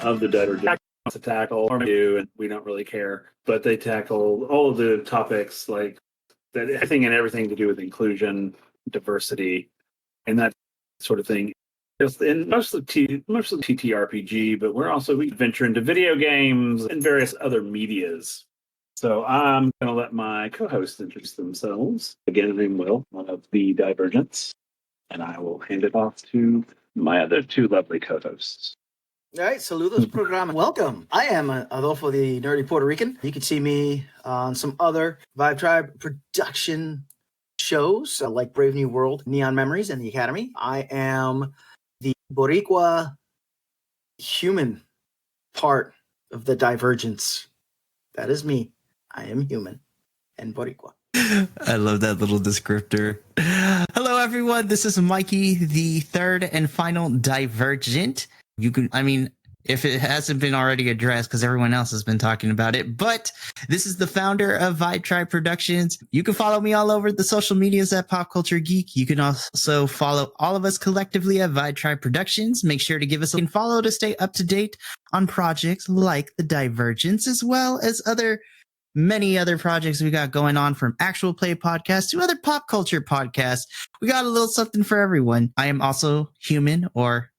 of the Diver-Gents to tackle, or do, and we don't really care. But they tackle all of the topics like that, anything and everything to do with inclusion, diversity, and that sort of thing. Just in mostly TTRPG, but we venture into video games and various other medias. So I'm going to let my co-hosts introduce themselves. Again, I'm Will, one of the Diver-Gents, and I will hand it off to my other two lovely co-hosts. All right, saludos programa. Welcome. I am Adolfo, the nerdy Puerto Rican. You can see me on some other Vibe Tribe production shows like Brave New World, Neon Memories, and The Academy. I am the Boricua human part of the Diver-Gents. That is me. I am human and Boricua. I love that little descriptor. Hello, everyone. This is Mikey, the third and final Diver-Gent. If it hasn't been already addressed, because everyone else has been talking about it, but this is the founder of Vibe Tribe Productions. You can follow me all over the social medias at Pop Culture Geek. You can also follow all of us collectively at Vibe Tribe Productions. Make sure to give us a follow to stay up to date on projects like the Diver-Gents, as well as many other projects we got going on, from actual play podcasts to other pop culture podcasts. We got a little something for everyone. I am also human, or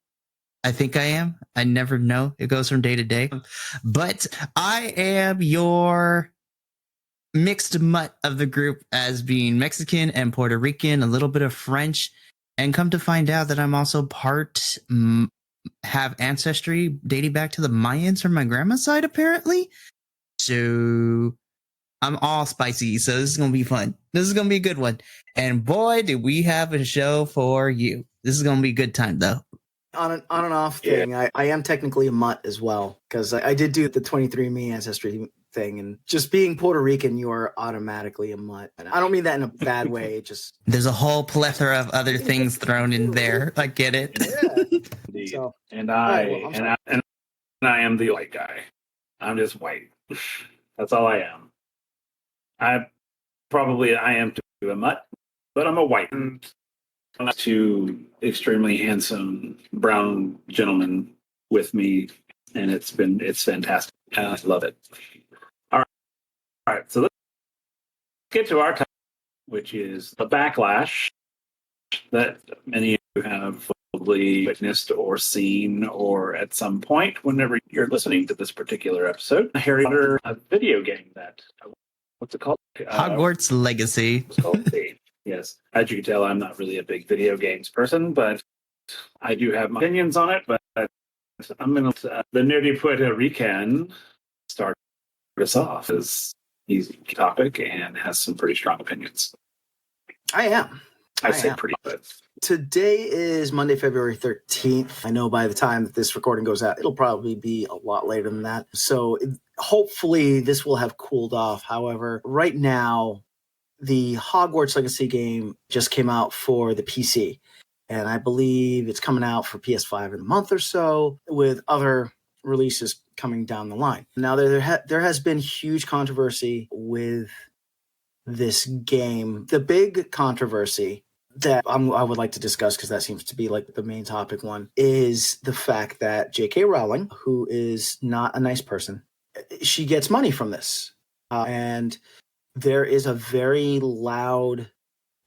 I think I am. I never know. It goes from day to day. But I am your mixed mutt of the group, as being Mexican and Puerto Rican, a little bit of French, and come to find out that I'm also have ancestry dating back to the Mayans from my grandma's side, apparently. So I'm all spicy. So this is going to be fun. This is going to be a good one. And boy, do we have a show for you. This is going to be a good time, though. On and off thing, yeah. I am technically a mutt as well, because I did do the 23andMe ancestry thing, and just being Puerto Rican, you are automatically a mutt. And I don't mean that in a bad way. Just there's a whole plethora of other things thrown in there. I get it. Yeah. So, I am the white guy. I'm just white. That's all I am. I am to a mutt, but I'm a white. Two extremely handsome brown gentlemen with me, and it's fantastic. I love it. All right. So let's get to our topic, which is the backlash that many of you have probably witnessed or seen, or at some point, whenever you're listening to this particular episode, Harry Potter, a video game that what's it called? Hogwarts Legacy. It's called Yes. As you can tell, I'm not really a big video games person, but I do have my opinions on it. But I'm going to the nerdy Puerto Rican start us off, as he's a topic and has some pretty strong opinions. I am. I say pretty, but today is Monday, February 13th. I know by the time that this recording goes out, it'll probably be a lot later than that. So hopefully this will have cooled off. However, right now, the Hogwarts Legacy game just came out for the PC, and I believe it's coming out for PS5 in a month or so, with other releases coming down the line. Now, there has been huge controversy with this game. The big controversy that I would like to discuss, because that seems to be like the main topic one, is the fact that J.K. Rowling, who is not a nice person, she gets money from this. And there is a very loud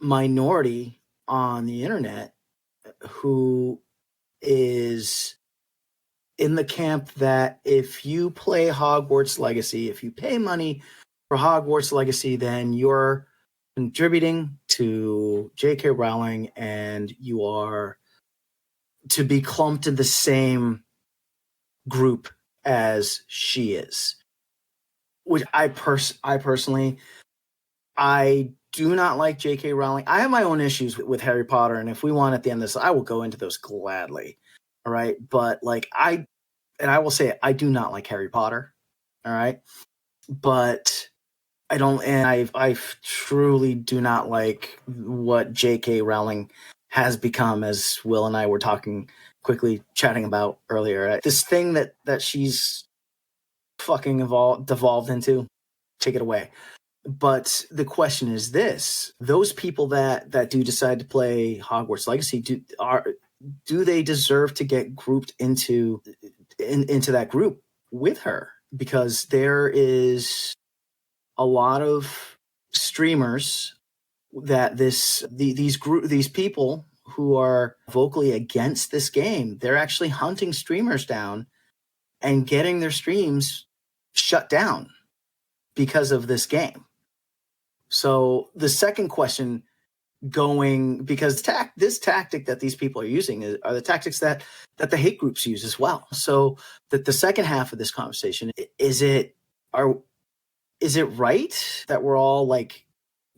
minority on the internet who is in the camp that if you play Hogwarts Legacy, if you pay money for Hogwarts Legacy, then you're contributing to J.K. Rowling and you are to be clumped in the same group as she is. Which I personally, I do not like J.K. Rowling. I have my own issues with Harry Potter, and if we want at the end of this, I will go into those gladly. All right, but I will say it, I do not like Harry Potter. All right, but I don't, and I truly do not like what J.K. Rowling has become, as Will and I were quickly chatting about earlier. This thing that she's fucking devolved into, take it away. But the question is this: those people that do decide to play Hogwarts Legacy, do they deserve to get grouped into into that group with her, because there is a lot of streamers that these people who are vocally against this game, they're actually hunting streamers down and getting their streams shut down because of this game. So the second question because this tactic that these people are using are the tactics that the hate groups use as well. So that the second half of this conversation, is it right that we're all like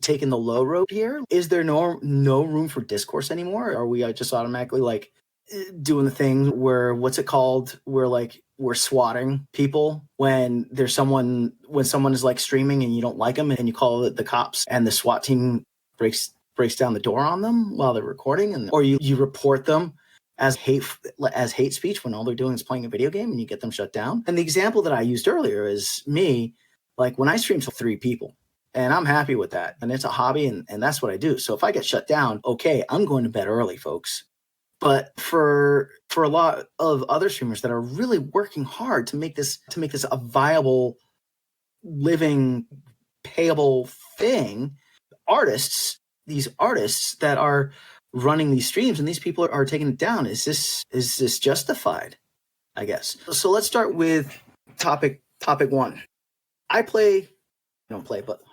taking the low road here? Is there no room for discourse anymore? Are we just automatically like doing the thing where, what's it called, we're swatting people when someone is like streaming and you don't like them, and you call the cops, and the SWAT team breaks down the door on them while they're recording, or you report them as hate speech when all they're doing is playing a video game, and you get them shut down. And the example that I used earlier is me, like when I stream to 3 people, and I'm happy with that, and it's a hobby, and that's what I do. So if I get shut down, okay, I'm going to bed early, folks. But for a lot of other streamers that are really working hard to make this a viable, living, payable thing, these artists that are running these streams, and these people are taking it down. Is this justified? I guess. So let's start with topic 1. But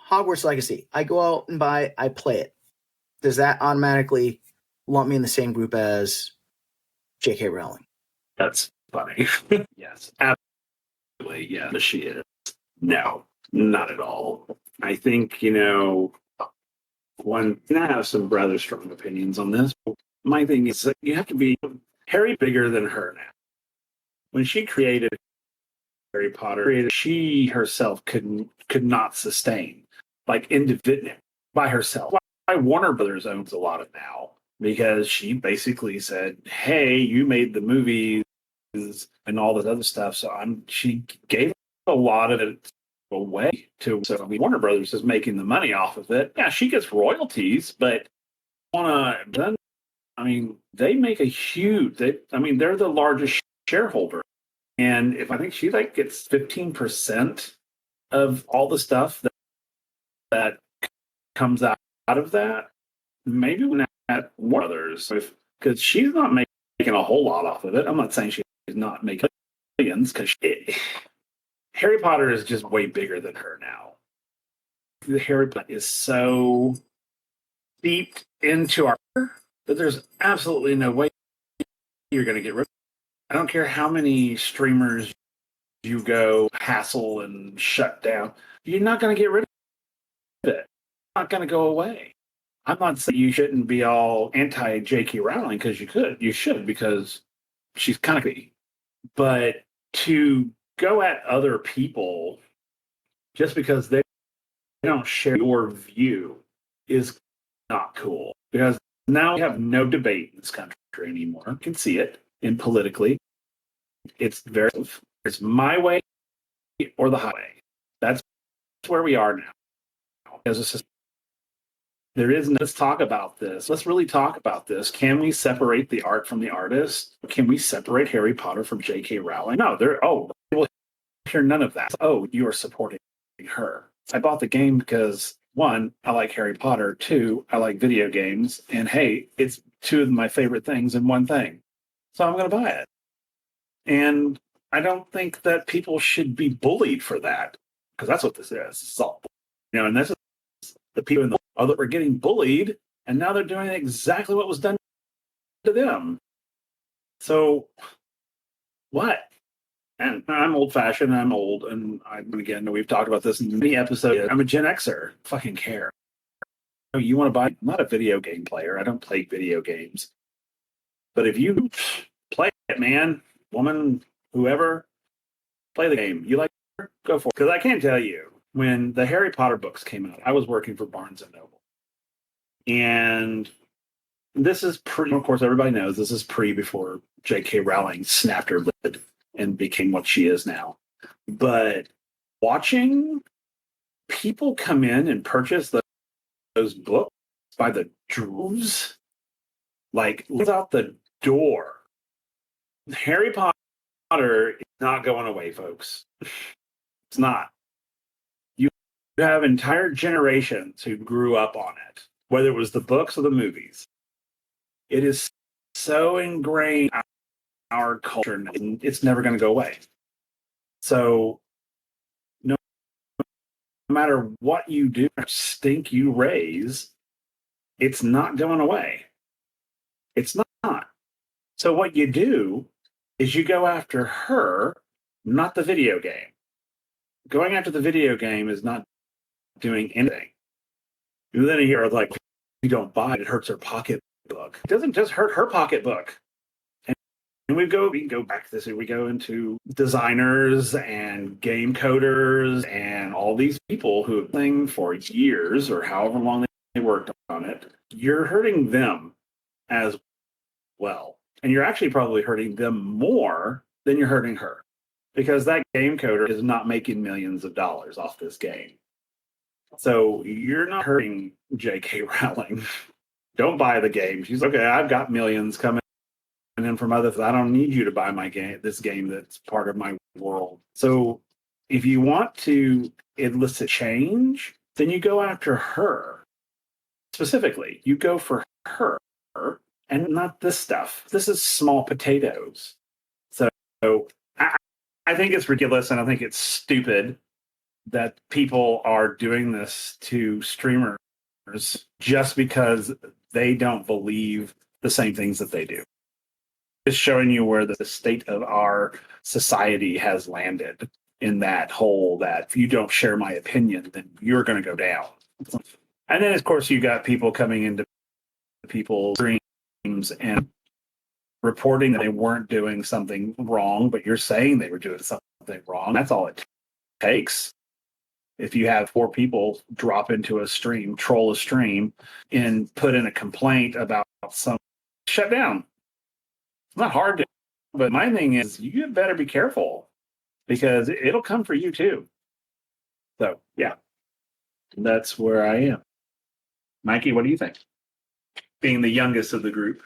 Hogwarts Legacy. I go out and I play it. Does that automatically lump me in the same group as J.K. Rowling? That's funny. Yes, absolutely. Yeah, she is. No, not at all. I think, one, and I have some rather strong opinions on this. My thing is that you have to be Harry bigger than her now. When she created Harry Potter, she herself could not sustain, like, individually by herself. Why Warner Brothers owns a lot of now, because she basically said, "Hey, you made the movies and all this other stuff," so she gave a lot of it away to. So Warner Brothers is making the money off of it. Yeah, she gets royalties, but they make a huge. They're the largest shareholder, and if I think she gets 15% of all the stuff that comes out of that, maybe not at Warner Brothers, because she's not making a whole lot off of it. I'm not saying she's not making millions, because Harry Potter is just way bigger than her now. The Harry Potter is so steeped into our that there's absolutely no way you're going to get rid of it. I don't care how many streamers you go hassle and shut down. You're not going to get rid of it. It's not going to go away. I'm not saying you shouldn't be all anti J.K. Rowling, because you could. You should, because she's kind of creepy. But to go at other people just because they don't share your view is not cool. Because now we have no debate in this country anymore. You can see it in politically. It's my way or the highway. That's where we are now. As a system. Let's talk about this. Let's really talk about this. Can we separate the art from the artist? Can we separate Harry Potter from J.K. Rowling? No, we'll hear none of that. Oh, you are supporting her. I bought the game because, 1, I like Harry Potter. 2, I like video games. And hey, it's 2 of my favorite things in one thing. So I'm going to buy it. And I don't think that people should be bullied for that, because that's what this is. It's all, and this is the people in the that were getting bullied, and now they're doing exactly what was done to them. So, what? And I'm old-fashioned, I'm old, and again, we've talked about this in many episodes. I'm a Gen Xer. Fucking care. You want to buy? I'm not a video game player. I don't play video games. But if you play it, man, woman, whoever, play the game. You like it? Go for it. Because I can tell you, when the Harry Potter books came out, I was working for Barnes & Noble. And this is of course, everybody knows this is before J.K. Rowling snapped her lid and became what she is now. But watching people come in and purchase those books by the droves, out the door. Harry Potter Potter is not going away, folks. It's not. You have entire generations who grew up on it, whether it was the books or the movies. It is so ingrained in our culture, and it's never going to go away. So no matter what you do, stink you raise, it's not going away. It's not. So what you do is you go after her, not the video game. Going after the video game is not doing anything. And then you hear like, you don't buy it, it hurts her pocketbook. It doesn't just hurt her pocketbook. And we can go back to this, we go into designers and game coders and all these people who have been playing for years or however long they worked on it. You're hurting them as well. And you're actually probably hurting them more than you're hurting her. Because that game coder is not making millions of dollars off this game. So you're not hurting J.K. Rowling. Don't buy the game. She's okay, I've got millions coming in from others. I don't need you to buy my game, this game that's part of my world. So if you want to elicit change, then you go after her. Specifically, you go for her and not this stuff. This is small potatoes. So I think it's ridiculous, and I think it's stupid that people are doing this to streamers just because they don't believe the same things that they do. It's showing you where the state of our society has landed in that hole that if you don't share my opinion, then you're going to go down. And then, of course, you got people coming into people's streams and reporting that they weren't doing something wrong, but you're saying they were doing something wrong. That's all it takes. If you have 4 people drop into a stream, troll a stream, and put in a complaint about some, shut down. It's not hard to, but my thing is you better be careful because it'll come for you too. So yeah, that's where I am. Mikey, what do you think? Being the youngest of the group.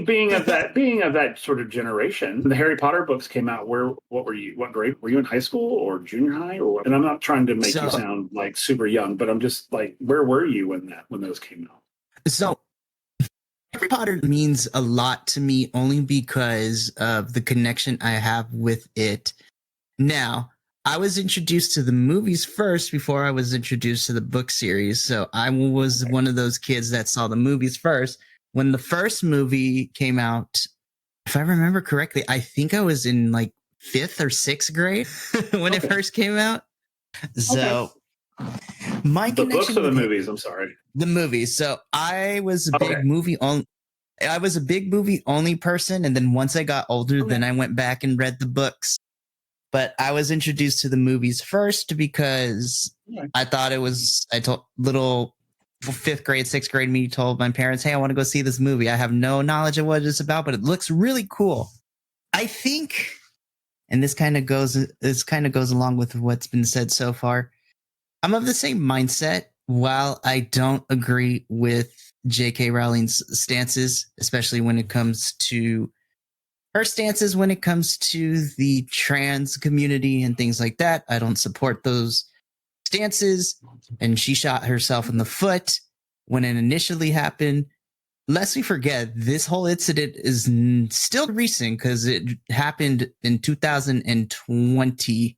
Being of that sort of generation, the Harry Potter books came out. What were you? What grade were you in? High school or junior high? Or what? And I'm not trying to make you sound like super young, but I'm just like, where were you when those came out? So Harry Potter means a lot to me only because of the connection I have with it. Now, I was introduced to the movies first before I was introduced to the book series. So I was one of those kids that saw the movies first. When the first movie came out, if I remember correctly, I think I was in like 5th or 6th grade when it first came out. So my the books or the with movies? I'm sorry, the movies. So I was a big movie only. I was a big movie only person, and then once I got older, then I went back and read the books. But I was introduced to the movies first because I thought it was. I told little 5th grade, 6th grade me told my parents, "Hey, I want to go see this movie. I have no knowledge of what it's about, but it looks really cool." I think, and this kind of goes along with what's been said so far. I'm of the same mindset. While I don't agree with J.K. Rowling's stances, especially when it comes to her stances, when it comes to the trans community and things like that, I don't support those stances. And she shot herself in the foot when it initially happened. Lest we forget, this whole incident is still recent because it happened in 2020.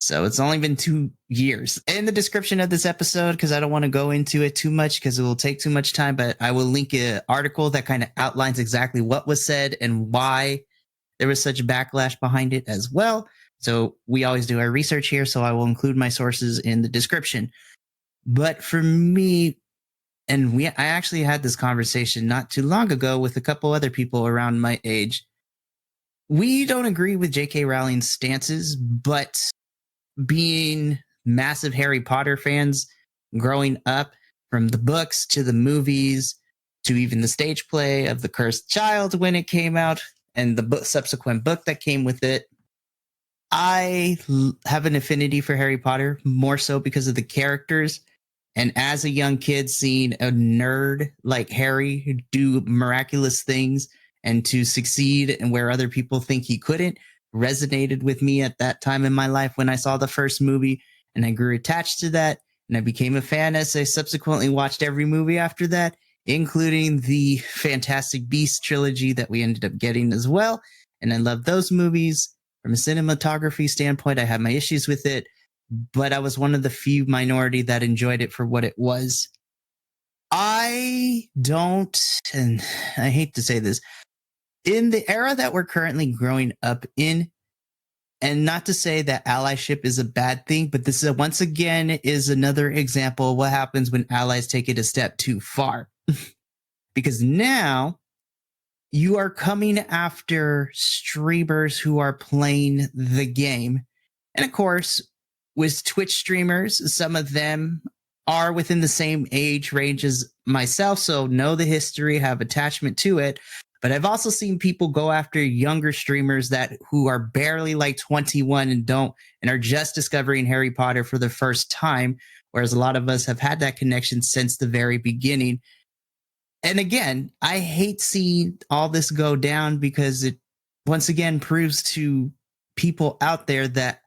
So it's only been 2 years. In the description of this episode, because I don't want to go into it too much because it will take too much time, but I will link an article that kind of outlines exactly what was said and why there was such backlash behind it as well. So we always do our research here, so I will include my sources in the description. But for me, and I actually had this conversation not too long ago with a couple other people around my age. We don't agree with J.K. Rowling's stances, but being massive Harry Potter fans growing up from the books to the movies to even the stage play of The Cursed Child when it came out and the subsequent book that came with it, I have an affinity for Harry Potter more so because of the characters. And as a young kid, seeing a nerd like Harry do miraculous things and to succeed and where other people think he couldn't, resonated with me at that time in my life when I saw the first movie, and I grew attached to that, and I became a fan as I subsequently watched every movie after that, including the Fantastic Beasts trilogy that we ended up getting as well. And I love those movies. From a cinematography standpoint, I had my issues with it, but I was one of the few minority that enjoyed it for what it was. I don't, and I hate to say this, in the era that we're currently growing up in, and not to say that allyship is a bad thing, but this is once again is another example of what happens when allies take it a step too far. Because now you are coming after streamers who are playing the game. And of course, with Twitch streamers, some of them are within the same age range as myself, so know the history, have attachment to it. But I've also seen people go after younger streamers who are barely like 21 and are just discovering Harry Potter for the first time, whereas a lot of us have had that connection since the very beginning. And again, I hate seeing all this go down because it once again proves to people out there that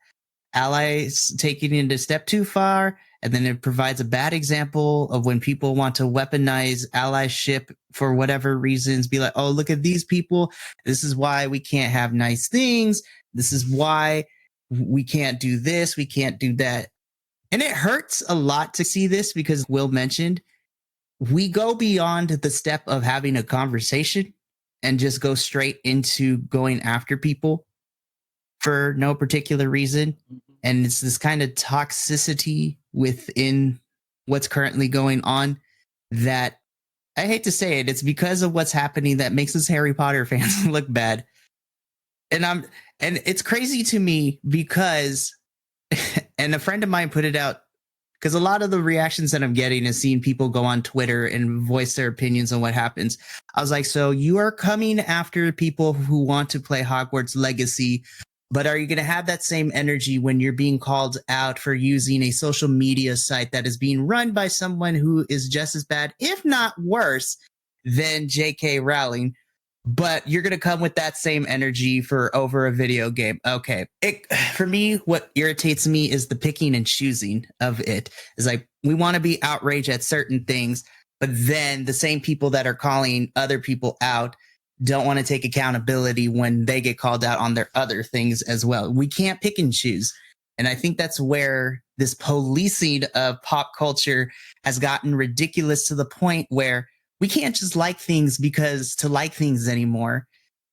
allies taking it a step too far, and then it provides a bad example of when people want to weaponize allyship for whatever reasons, be like, oh, look at these people. This is why we can't have nice things. This is why we can't do this. We can't do that. And it hurts a lot to see this because Will mentioned we go beyond the step of having a conversation and just go straight into going after people for no particular reason. And it's this kind of toxicity within what's currently going on that I hate to say it, it's because of what's happening that makes us Harry Potter fans look bad. And it's crazy to me because, and a friend of mine put it out, because a lot of the reactions that I'm getting is seeing people go on Twitter and voice their opinions on what happens. I was like, so you are coming after people who want to play Hogwarts Legacy, but are you going to have that same energy when you're being called out for using a social media site that is being run by someone who is just as bad, if not worse, than J.K. Rowling? But you're going to come with that same energy for over a video game. Okay. For me, what irritates me is the picking and choosing of it. It's like, we want to be outraged at certain things, but then the same people that are calling other people out don't want to take accountability when they get called out on their other things as well. We can't pick and choose. And I think that's where this policing of pop culture has gotten ridiculous to the point where we can't just like things because to like things anymore.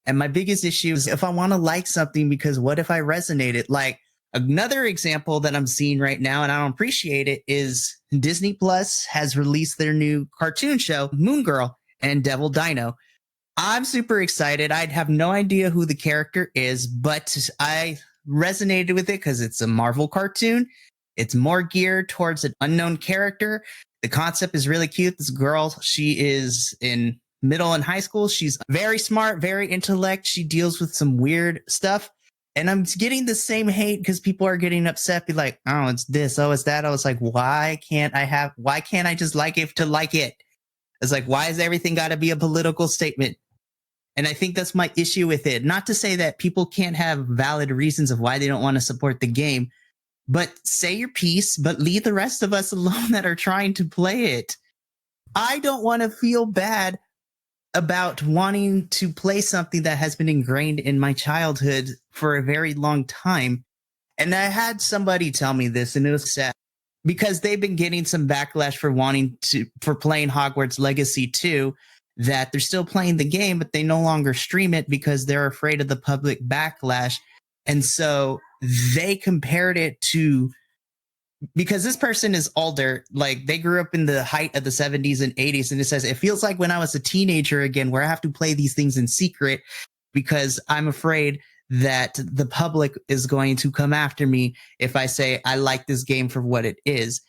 And my biggest issue is if I want to like something, because what if I resonate it? Like another example that I'm seeing right now, and I don't appreciate it, is Disney Plus has released their new cartoon show, Moon Girl and Devil Dino. I'm super excited. I'd have no idea who the character is, but I resonated with it because it's a Marvel cartoon. It's more geared towards an unknown character. The concept is really cute. This girl, she is in middle and high school. She's very smart, very intellect. She deals with some weird stuff. And I'm getting the same hate because people are getting upset. Be like, oh, it's this. Oh, it's that. I was like, why can't I just like it to like it? It's like, why is everything got to be a political statement? And I think that's my issue with it. Not to say that people can't have valid reasons of why they don't want to support the game, but say your piece, but leave the rest of us alone that are trying to play it. I don't want to feel bad about wanting to play something that has been ingrained in my childhood for a very long time. And I had somebody tell me this, and it was sad because they've been getting some backlash for playing Hogwarts Legacy 2, that they're still playing the game, but they no longer stream it because they're afraid of the public backlash. And so they compared it to, because this person is older, like they grew up in the height of the 70s and 80s. And it says, it feels like when I was a teenager again, where I have to play these things in secret because I'm afraid that the public is going to come after me if I say I like this game for what it is.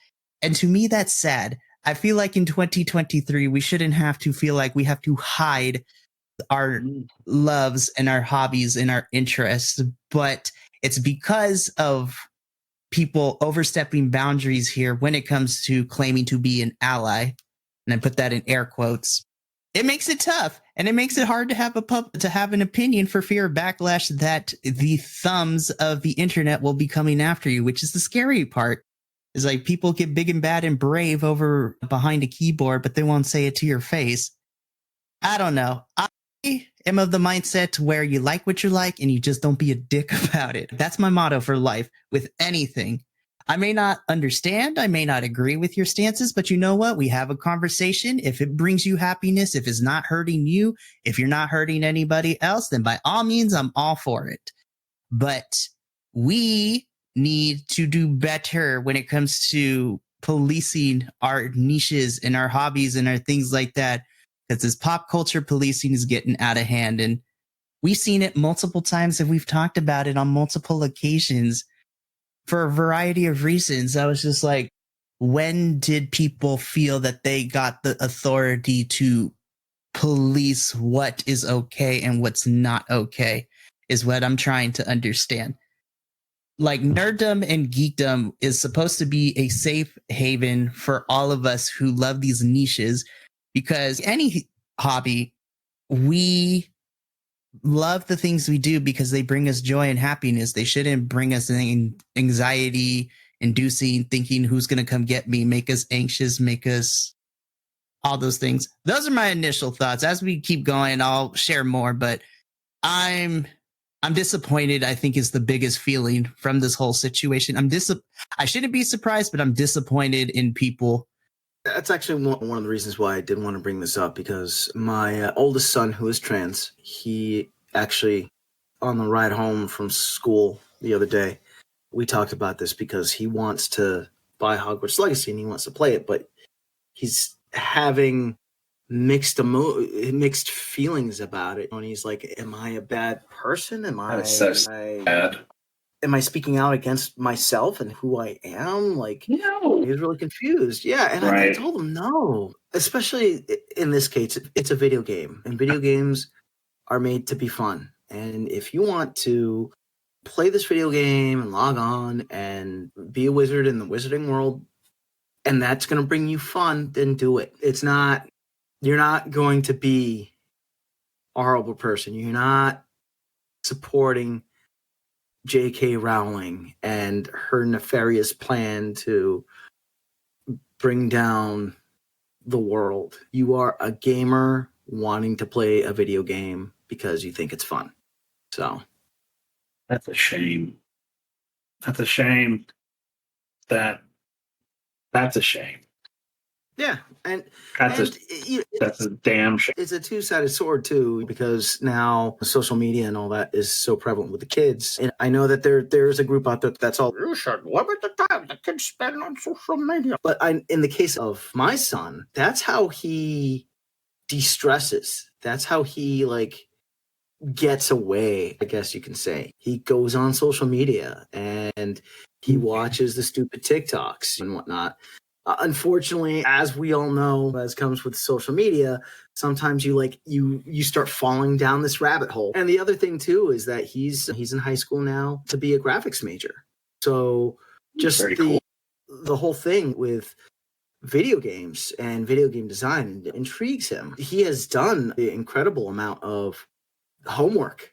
And to me, that's sad. I feel like in 2023, we shouldn't have to feel like we have to hide our loves and our hobbies and our interests, but it's because of people overstepping boundaries here when it comes to claiming to be an ally. And I put that in air quotes. it makes it tough, and it makes it hard to have to have an opinion for fear of backlash that the thumbs of the internet will be coming after you, which is the scary part. Is like people get big and bad and brave over behind a keyboard, but they won't say it to your face. I don't know. I am of the mindset where you like what you like and you just don't be a dick about it. That's my motto for life with anything. I may not understand, I may not agree with your stances, but you know what? We have a conversation. If it brings you happiness, if it's not hurting you, if you're not hurting anybody else, then by all means, I'm all for it. But we need to do better when it comes to policing our niches and our hobbies and our things like that. Because this pop culture policing is getting out of hand. And we've seen it multiple times and we've talked about it on multiple occasions for a variety of reasons. I was just like, when did people feel that they got the authority to police what is okay and what's not okay is what I'm trying to understand. Like nerddom and geekdom is supposed to be a safe haven for all of us who love these niches, because any hobby, we love the things we do because they bring us joy and happiness. They shouldn't bring us anxiety inducing, thinking who's going to come get me, make us anxious, make us all those things. Those are my initial thoughts. As we keep going, I'll share more, but I'm disappointed, I think, is the biggest feeling from this whole situation. I shouldn't be surprised, but I'm disappointed in people. That's actually one of the reasons why I did want to bring this up, because my oldest son, who is trans, he actually, on the ride home from school the other day, we talked about this because he wants to buy Hogwarts Legacy and he wants to play it, but he's having mixed feelings about it. And he's like, am I a bad person? That's so sad. Am I speaking out against myself and who I am? Like, No. he was really confused. Yeah, and Right. I told him no. Especially in this case, it's a video game, and video games are made to be fun. And if you want to play this video game and log on and be a wizard in the wizarding world, and that's going to bring you fun, then do it. You're not going to be a horrible person. You're not supporting J.K. Rowling and her nefarious plan to bring down the world. You are a gamer wanting to play a video game because you think it's fun. So that's a shame. That's a shame. That's a shame. Yeah, and that's a damn shame. It's a two-sided sword too, because now social media and all that is so prevalent with the kids. And I know that there's a group out there that's all, you should limit the time the kids spend on social media. But in the case of my son, that's how he de-stresses. That's how he gets away, I guess you can say. He goes on social media and he watches the stupid TikToks and whatnot. Unfortunately, as we all know, as comes with social media, sometimes you start falling down this rabbit hole. And the other thing too is that he's in high school now to be a graphics major. So just the whole thing with video games and video game design intrigues him. He has done an incredible amount of homework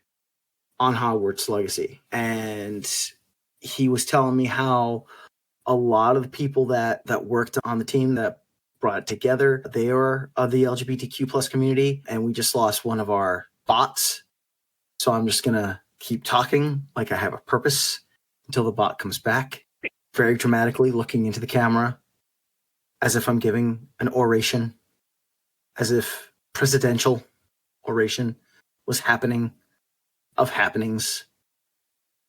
on Hogwarts Legacy, and he was telling me how a lot of the people that worked on the team that brought it together, they are of the LGBTQ plus community, and we just lost one of our bots. So I'm just going to keep talking like I have a purpose until the bot comes back, very dramatically looking into the camera as if I'm giving an oration, as if presidential oration was happening of happenings.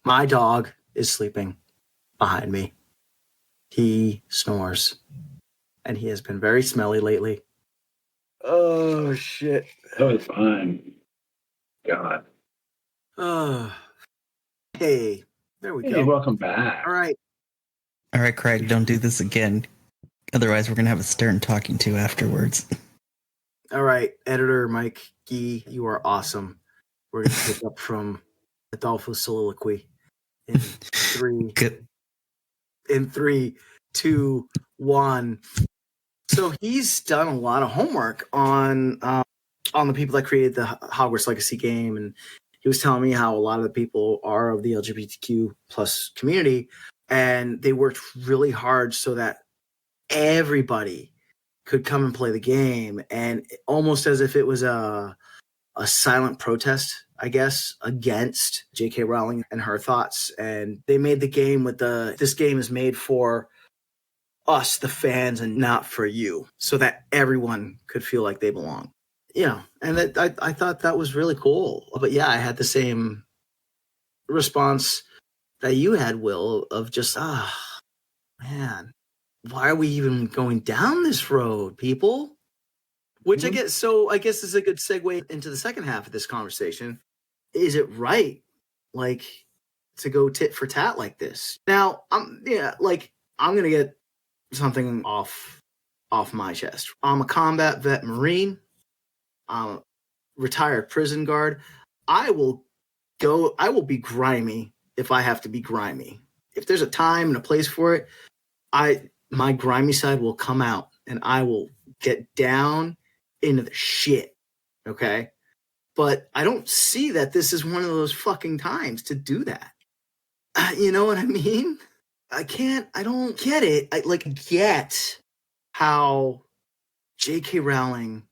My dog is sleeping behind me. He snores, and he has been very smelly lately. Oh, shit. That was fine. God. Hey, there we go. Hey, welcome back. All right, Craig, don't do this again. Otherwise, we're going to have a stern talking to afterwards. All right, editor Mikey, you are awesome. We're going to pick up from Adolfo's soliloquy in three. Good. In 3, 2, 1. So he's done a lot of homework on on the people that created the Hogwarts Legacy game, and he was telling me how a lot of the people are of the LGBTQ plus community, and they worked really hard so that everybody could come and play the game, and almost as if it was a silent protest, I guess, against J.K. Rowling and her thoughts. And they made the game with this game is made for us, the fans, and not for you, so that everyone could feel like they belong. And I thought that was really cool. But yeah, I had the same response that you had, Will, of just, man, why are we even going down this road, people? Which I guess is a good segue into the second half of this conversation. Is it right, like, to go tit for tat like this? Now, I'm gonna get something off my chest. I'm a combat vet Marine. I'm a retired prison guard. I will be grimy if I have to be grimy. If there's a time and a place for it, my grimy side will come out and I will get down into the shit. Okay? But I don't see that this is one of those fucking times to do that. You know what I mean? I don't get it. I get how J.K. Rowling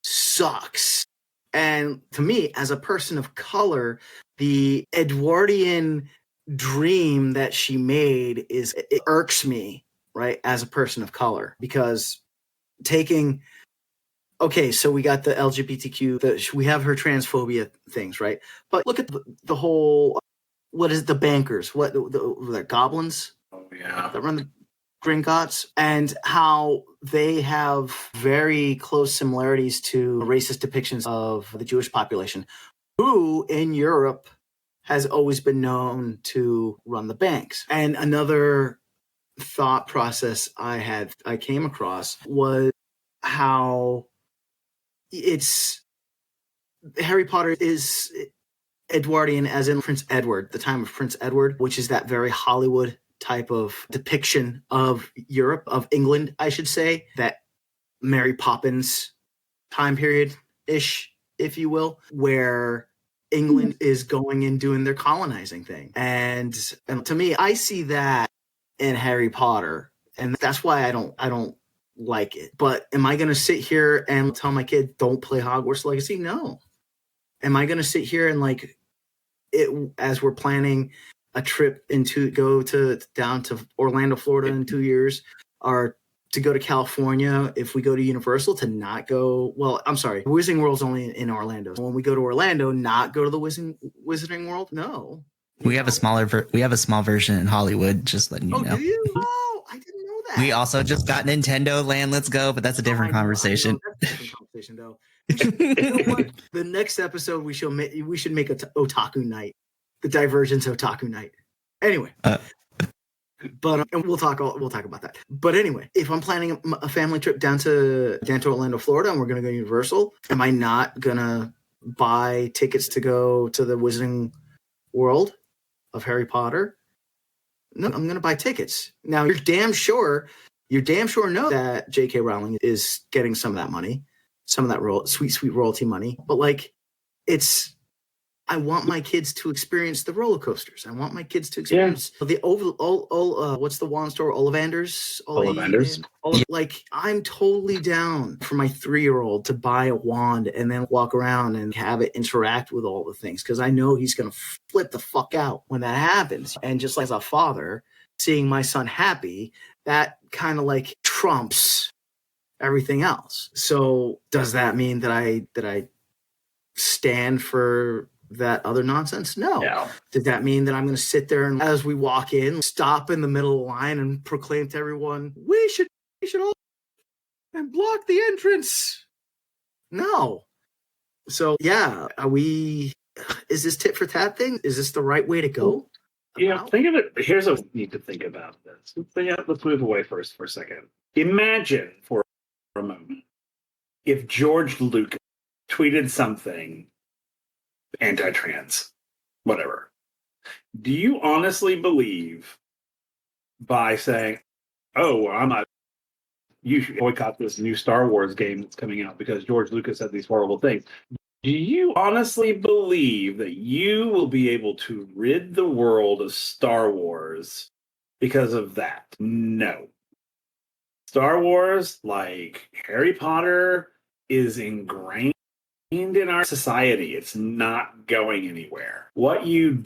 sucks. And to me, as a person of color, the Edwardian dream that she made it irks me, right, as a person of color, because so we got the LGBTQ, we have her transphobia things, right? But look at the whole, what is it, the bankers? What, the goblins? Oh, yeah. That run the Gringotts, and how they have very close similarities to racist depictions of the Jewish population, who in Europe has always been known to run the banks. And another thought process I came across was how Harry Potter is Edwardian, as in Prince Edward, the time of Prince Edward, which is that very Hollywood type of depiction of Europe, of England, I should say, that Mary Poppins time period-ish, if you will, where England is going and doing their colonizing thing. And to me, I see that in Harry Potter, and that's why I don't like it. But am I going to sit here and tell my kid, don't play Hogwarts Legacy? No. Am I going to sit here and as we're planning a trip down to Orlando, Florida in 2 years, or to go to California, if we go to Universal, to not go, well, I'm sorry, Wizarding World's only in Orlando. When we go to Orlando, not go to the Wizarding World? No. We have a small version in Hollywood, just letting you know. Do you? Oh, I didn't know that. We also just got Nintendo Land. Let's go, but that's a different conversation. That's a different conversation, though. You know what? The next episode we should make a otaku night, the Diver-Gents Otaku night. Anyway, but and we'll talk about that. But anyway, if I'm planning a family trip down to Orlando, Florida, and we're gonna go to Universal, am I not gonna buy tickets to go to the Wizarding World of Harry Potter? No, I'm gonna buy tickets. Now you're damn sure know that J.K. Rowling is getting some of that money, some of that sweet royalty money. But I want my kids to experience the roller coasters. I want my kids to experience the what's the wand store? Ollivanders. I'm totally down for my 3-year-old to buy a wand and then walk around and have it interact with all the things, because I know he's gonna flip the fuck out when that happens. And just like as a father, seeing my son happy, that kind of trumps everything else. So does that mean that I stand for that other nonsense? No. Yeah. Did that mean that I'm going to sit there and, as we walk in, stop in the middle of the line and proclaim to everyone, we should all and block the entrance? No. So yeah, is this tit for tat thing? Is this the right way to go? Yeah, think of it. Here's what we need to think about this. Let's move away first for a second. Imagine for a moment if George Lucas tweeted something anti-trans, whatever. Do you honestly believe by saying, "Oh, well, I'm not you should boycott this new Star Wars game that's coming out because George Lucas said these horrible things. Do you honestly believe that you will be able to rid the world of Star Wars because of that? No. Star Wars, like Harry Potter, is ingrained in our society. It's not going anywhere. What you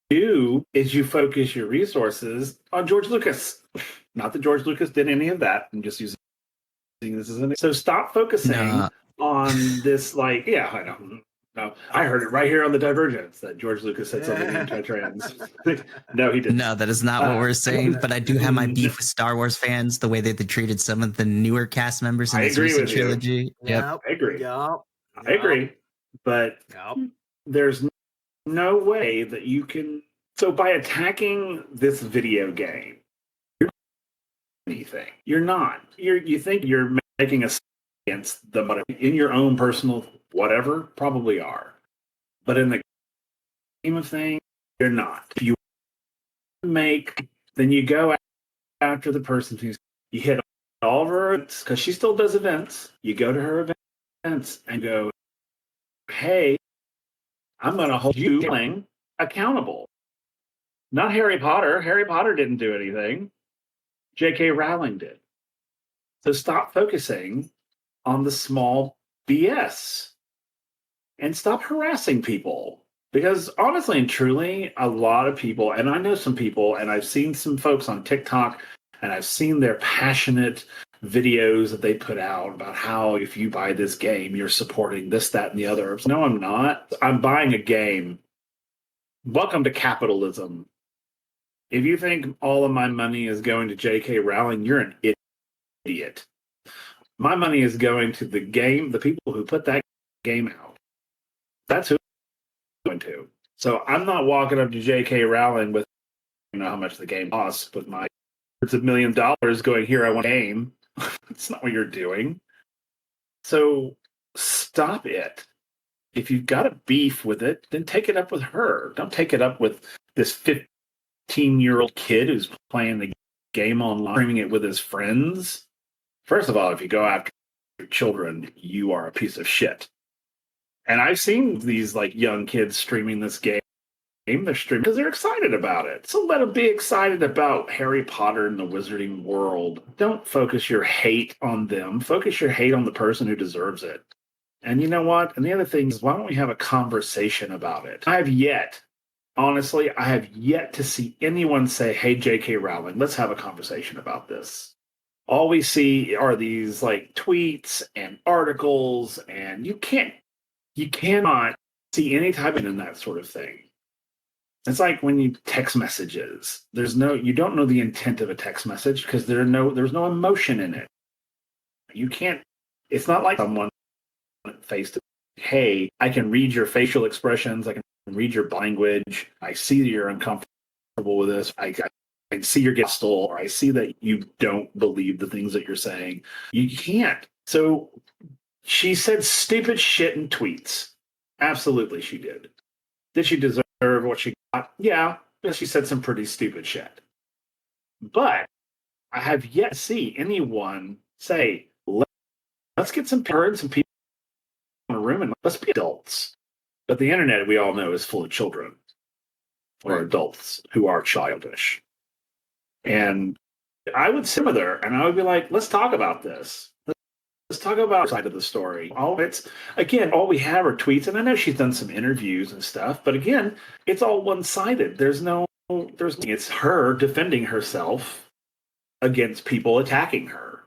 do is you focus your resources on George Lucas. Not that George Lucas did any of that. I'm just using this as an. So stop focusing on this. Like, yeah, I know. No, I heard it right here on the Divergents that George Lucas said something anti-trans. No, he didn't. No, that is not what we're saying. But I do have my beef with Star Wars fans, the way that they treated some of the newer cast members in this recent trilogy. Yep. I agree. Yep. I agree. But there's no way that you can. So by attacking this video game, you're not anything. You're not. You think you're making a against the in your own personal whatever, probably are. But in the game of things, you're not. If you make, then you go after the person who's, you hit all of her events, because she still does events. You go to her events and go, hey, I'm going to hold you accountable. Not Harry Potter. Harry Potter didn't do anything. J.K. Rowling did. So stop focusing on the small BS and stop harassing people. Because honestly and truly, a lot of people, and I know some people, and I've seen some folks on TikTok, and I've seen their passionate videos that they put out about how if you buy this game, you're supporting this, that, and the other. No, I'm not. I'm buying a game. Welcome to capitalism. If you think all of my money is going to J.K. Rowling, you're an idiot. My money is going to the game, the people who put that game out. That's who I'm going to. So I'm not walking up to J.K. Rowling with, you know, how much the game costs with my hundreds of $1 million going, here, I want a game. That's not what you're doing. So stop it. If you've got a beef with it, then take it up with her. Don't take it up with this 15-year-old kid who's playing the game online, streaming it with his friends. First of all, if you go after your children, you are a piece of shit. And I've seen these like young kids streaming this game. They're streaming because they're excited about it. So let them be excited about Harry Potter and the Wizarding World. Don't focus your hate on them. Focus your hate on the person who deserves it. And you know what? And the other thing is, why don't we have a conversation about it? Honestly, I have yet to see anyone say, hey, J.K. Rowling, let's have a conversation about this. All we see are these like tweets and articles, and you cannot see any type of in that sort of thing. It's like when you text messages. You don't know the intent of a text message because there's no emotion in it. You can't. It's not like someone face to. Hey, I can read your facial expressions. I can read your language. I see that you're uncomfortable with this. I see you're getting hostile, or I see that you don't believe the things that you're saying. You can't. So she said stupid shit in tweets. Absolutely, she did. Did she deserve what she got? Yeah, she said some pretty stupid shit. But I have yet to see anyone say, let's get some people in a room and let's be adults. But the internet, we all know, is full of children or adults who are childish. And I would sit with her and I would be like, let's talk about this. Let's talk about the side of the story. All we have are tweets, and I know she's done some interviews and stuff, but again, it's all one-sided. It's her defending herself against people attacking her,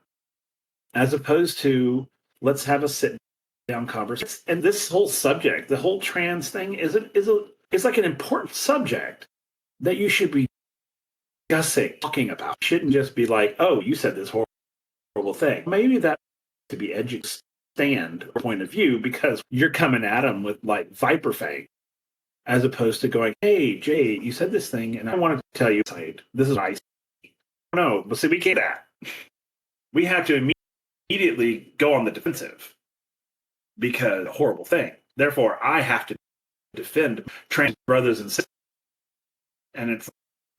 as opposed to let's have a sit-down conversation. And this whole subject, the whole trans thing, is like an important subject that you should be discussing, talking about. It shouldn't just be like, oh, you said this horrible thing. Maybe that to be educated stand or point of view because you're coming at them with like Viper Fang, as opposed to going, hey, Jay, you said this thing, and I wanted to tell you, this is nice. No, but see, we can't do that. We have to immediately go on the defensive because horrible thing. Therefore, I have to defend trans brothers and sisters. And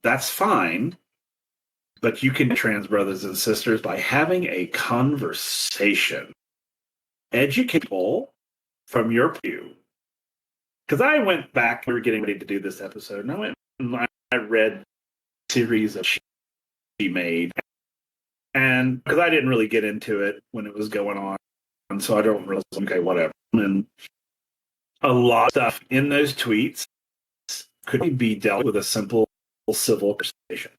that's fine, But you can trans brothers and sisters by having a conversation. Educate people from your view. Because I went back, we were getting ready to do this episode, and I went and I read a series of she made. And because I didn't really get into it when it was going on, and so I don't really, okay, whatever. And a lot of stuff in those tweets could be dealt with a simple civil conversation.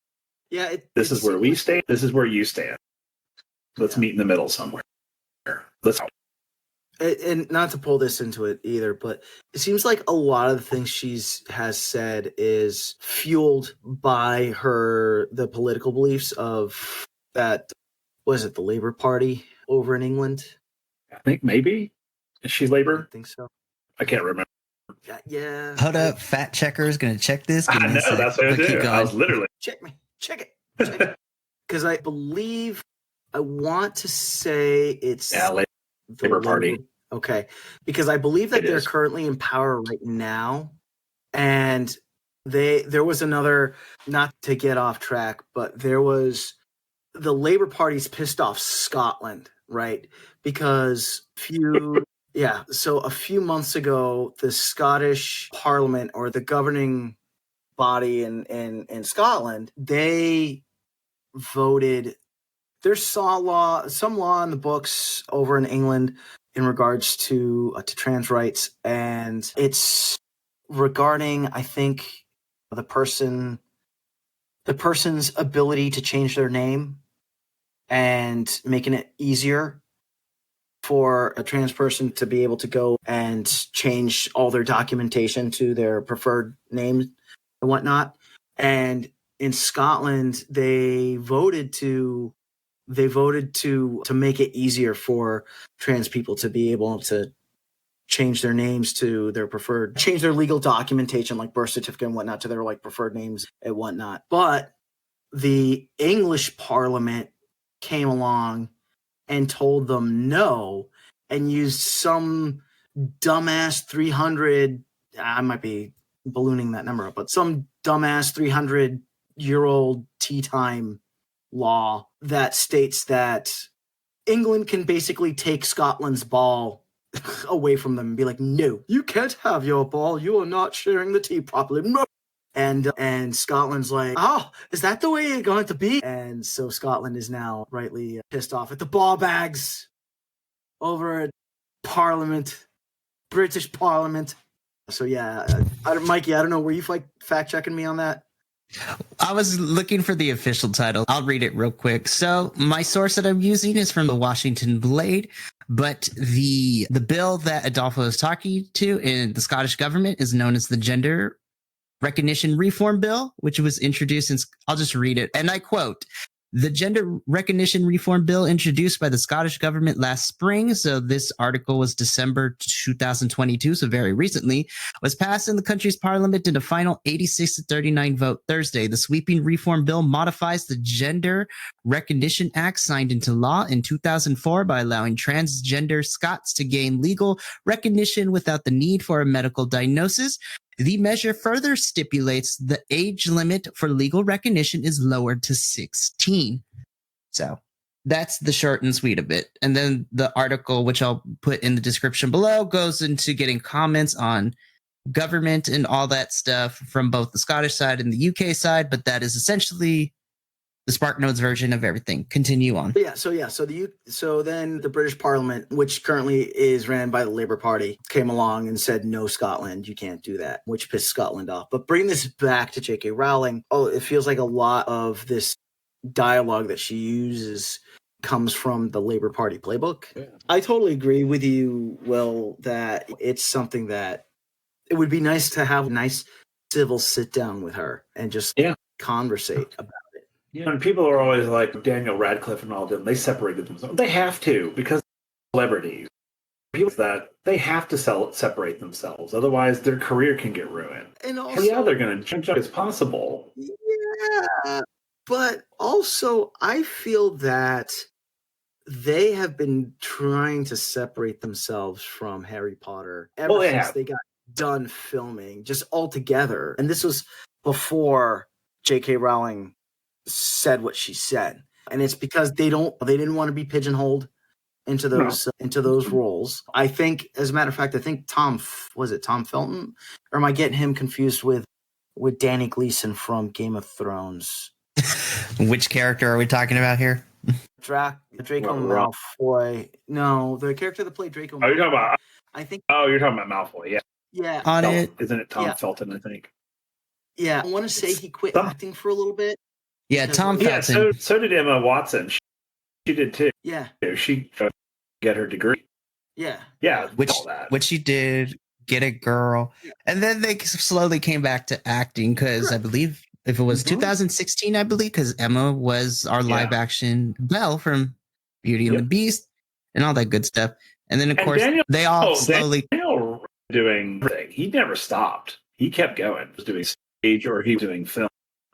Yeah, this is where we stand. This is where you stand. Let's meet in the middle somewhere. Let's. And not to pull this into it either, but it seems like a lot of the things has said is fueled by the political beliefs of that. Was it the Labour Party over in England? I think maybe. Is she Labour? I think so. I can't remember. Yeah. Hold up, fact checker is going to check this. I know, that's what I do. I was literally. Check it. Because I want to say it's Labour Party. Okay. Because I believe that they're currently in power right now. And there was another, not to get off track, but there was the Labour Party's pissed off Scotland, right? Because so a few months ago, the Scottish Parliament, or the governing body in Scotland, they voted. There's some law in the books over in England in regards to trans rights, and it's regarding, I think, the person's ability to change their name and making it easier for a trans person to be able to go and change all their documentation to their preferred names and whatnot. And in Scotland, they voted to make it easier for trans people to be able to change their names to their preferred, change their legal documentation like birth certificate and whatnot to their like preferred names and whatnot. But the English Parliament came along and told them no, and used some dumbass 300, I might be ballooning that number up, but some dumbass 300-year-old tea time law that states that England can basically take Scotland's ball away from them and be like, no, you can't have your ball. You are not sharing the tea properly. No. And Scotland's like, oh, is that the way it's going to be? And so Scotland is now rightly pissed off at the ball bags over at Parliament, British Parliament. So yeah, Mikey, I don't know, were you fact checking me on that? I was looking for the official title. I'll read it real quick. So my source that I'm using is from the Washington Blade, but the bill that Adolfo is talking to in the Scottish government is known as the Gender Recognition Reform Bill, which was introduced I'll just read it. And I quote, "The Gender Recognition Reform Bill introduced by the Scottish government last spring," so this article was December 2022, so very recently, "was passed in the country's parliament in a final 86-39 vote Thursday. The sweeping reform bill modifies the Gender Recognition Act signed into law in 2004 by allowing transgender Scots to gain legal recognition without the need for a medical diagnosis. The measure further stipulates the age limit for legal recognition is lowered to 16. So that's the short and sweet of it. And then the article, which I'll put in the description below, goes into getting comments on government and all that stuff from both the Scottish side and the UK side. But that is essentially the SparkNotes version of everything. Continue on. So then the British Parliament, which currently is ran by the Labour Party, came along and said, no, Scotland, you can't do that, which pissed Scotland off. But bring this back to J.K. Rowling. It feels like a lot of this dialogue that she uses comes from the Labour Party playbook. Yeah. I totally agree with you, Will, that it's something that it would be nice to have a nice civil sit down with her and just conversate about. Yeah, and people are always like Daniel Radcliffe and all them. They separated themselves. They have to, because celebrities. People that they have to separate themselves, otherwise their career can get ruined. And also, they're going to jump as possible. Yeah, but also I feel that they have been trying to separate themselves from Harry Potter ever since they got done filming, just altogether. And this was before J.K. Rowling said what she said, and it's because they didn't want to be pigeonholed into those roles. I think, as a matter of fact, I think Tom Felton, or am I getting him confused with Danny Gleason from Game of Thrones? Which character are we talking about here? Draco Malfoy. No, the character that played Draco Malfoy. Oh, you're talking about. I think. Oh, you're talking about Malfoy. Yeah. Yeah. On it. Isn't it Tom Felton? I think. Yeah, I want to say he quit acting for a little bit. Yeah, Tom Felton. Yeah, so did Emma Watson. She did too. Yeah. She get her degree. Yeah. Yeah. Which she did, get a girl. Yeah. And then they slowly came back to acting because I believe if it was 2016, I believe, because Emma was our live action Belle from Beauty and the Beast and all that good stuff. And then, of course, they all slowly. Daniel doing everything. He never stopped. He kept going. He was doing stage or he was doing film.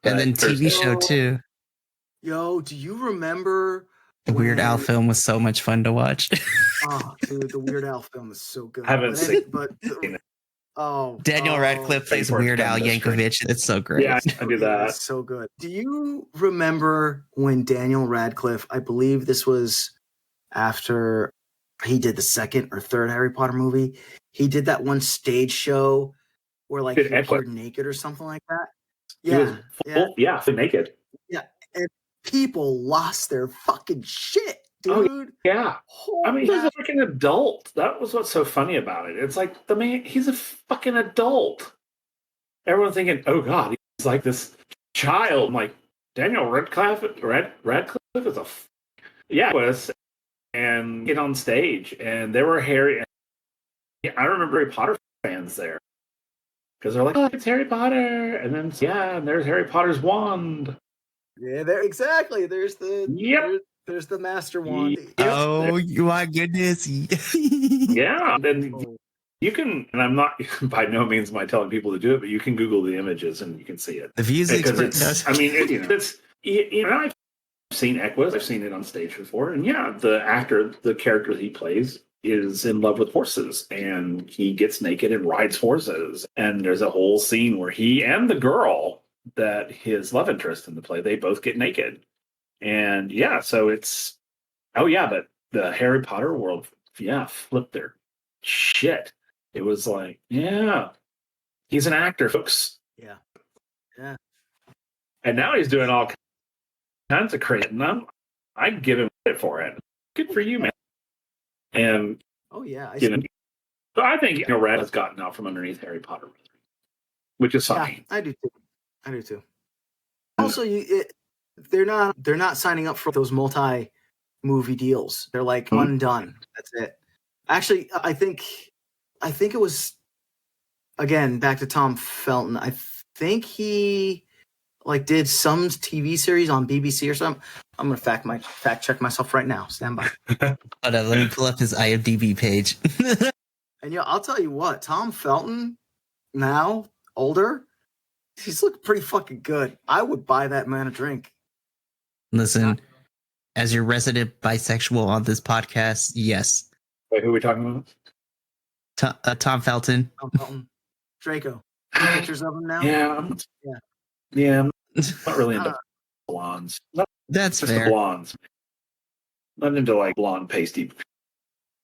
And then TV show too. Yo, do you remember the Weird Al film was so much fun to watch? Oh, dude, the Weird Al film is so good. I haven't seen it. Daniel Radcliffe plays Weird Al Yankovic. It's so great. Yeah, I do that. It's so good. Do you remember when Daniel Radcliffe, I believe this was after he did the second or third Harry Potter movie, he did that one stage show where like he appeared naked or something like that? Yeah. Fully naked. Yeah. And people lost their fucking shit, dude. Oh, yeah. I mean, he's a freaking adult. That was what's so funny about it. It's like the man, he's a fucking adult. Everyone's thinking, oh God, he's like this child. I'm like, Daniel Radcliffe is it was. And get on stage, and there were I remember Harry Potter fans there. Because they're like, oh, it's Harry Potter. And then, and there's Harry Potter's wand. Yeah, exactly. There's there's the master wand. Oh, my goodness. Yeah. Then you can, and I'm not, by no means am I telling people to do it, but you can Google the images and you can see it. The views it's, I mean, I've seen Equus. I've seen it on stage before. And the character he plays is in love with horses, and he gets naked and rides horses. And there's a whole scene where he and the girl that his love interest in the play, they both get naked. And so it's but the Harry Potter world flipped their shit. It was like, he's an actor, folks. Yeah. And now he's doing all kinds of crazy, and I give him credit for it. Good for you, man. And so I think Red has gotten out from underneath Harry Potter, which is fine. Yeah, I do too. Also, they're not signing up for those multi-movie deals. They're like one and done. That's it. Actually, I think it was, again, back to Tom Felton. I think he did some TV series on BBC or something. I'm gonna fact check myself right now. Stand by. Hold on, let me pull up his IMDb page. And I'll tell you what, Tom Felton, now older, he's looking pretty fucking good. I would buy that man a drink. Listen, as your resident bisexual on this podcast, yes. Wait, who are we talking about? Tom Felton. Tom Felton. Draco. Pictures of him now? Yeah. I'm not really into blondes. That's just fair. The blondes. Not into blonde pasty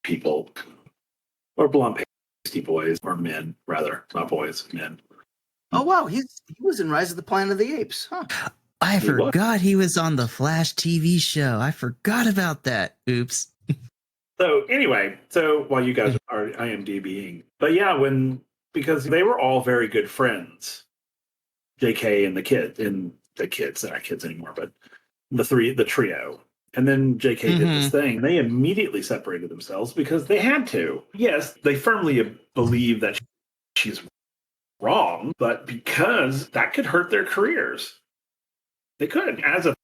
people. Or blonde pasty boys. Or men, rather. Not boys, men. Oh, wow. He was in Rise of the Planet of the Apes. Huh. I forgot he was on the Flash TV show. I forgot about that. Oops. So anyway, while you guys are IMDbing, but because they were all very good friends, JK and the kids, they're not kids anymore, but the trio. And then JK did this thing. They immediately separated themselves because they had to. Yes, they firmly believe that she's wrong, but because that could hurt their careers. They could. As a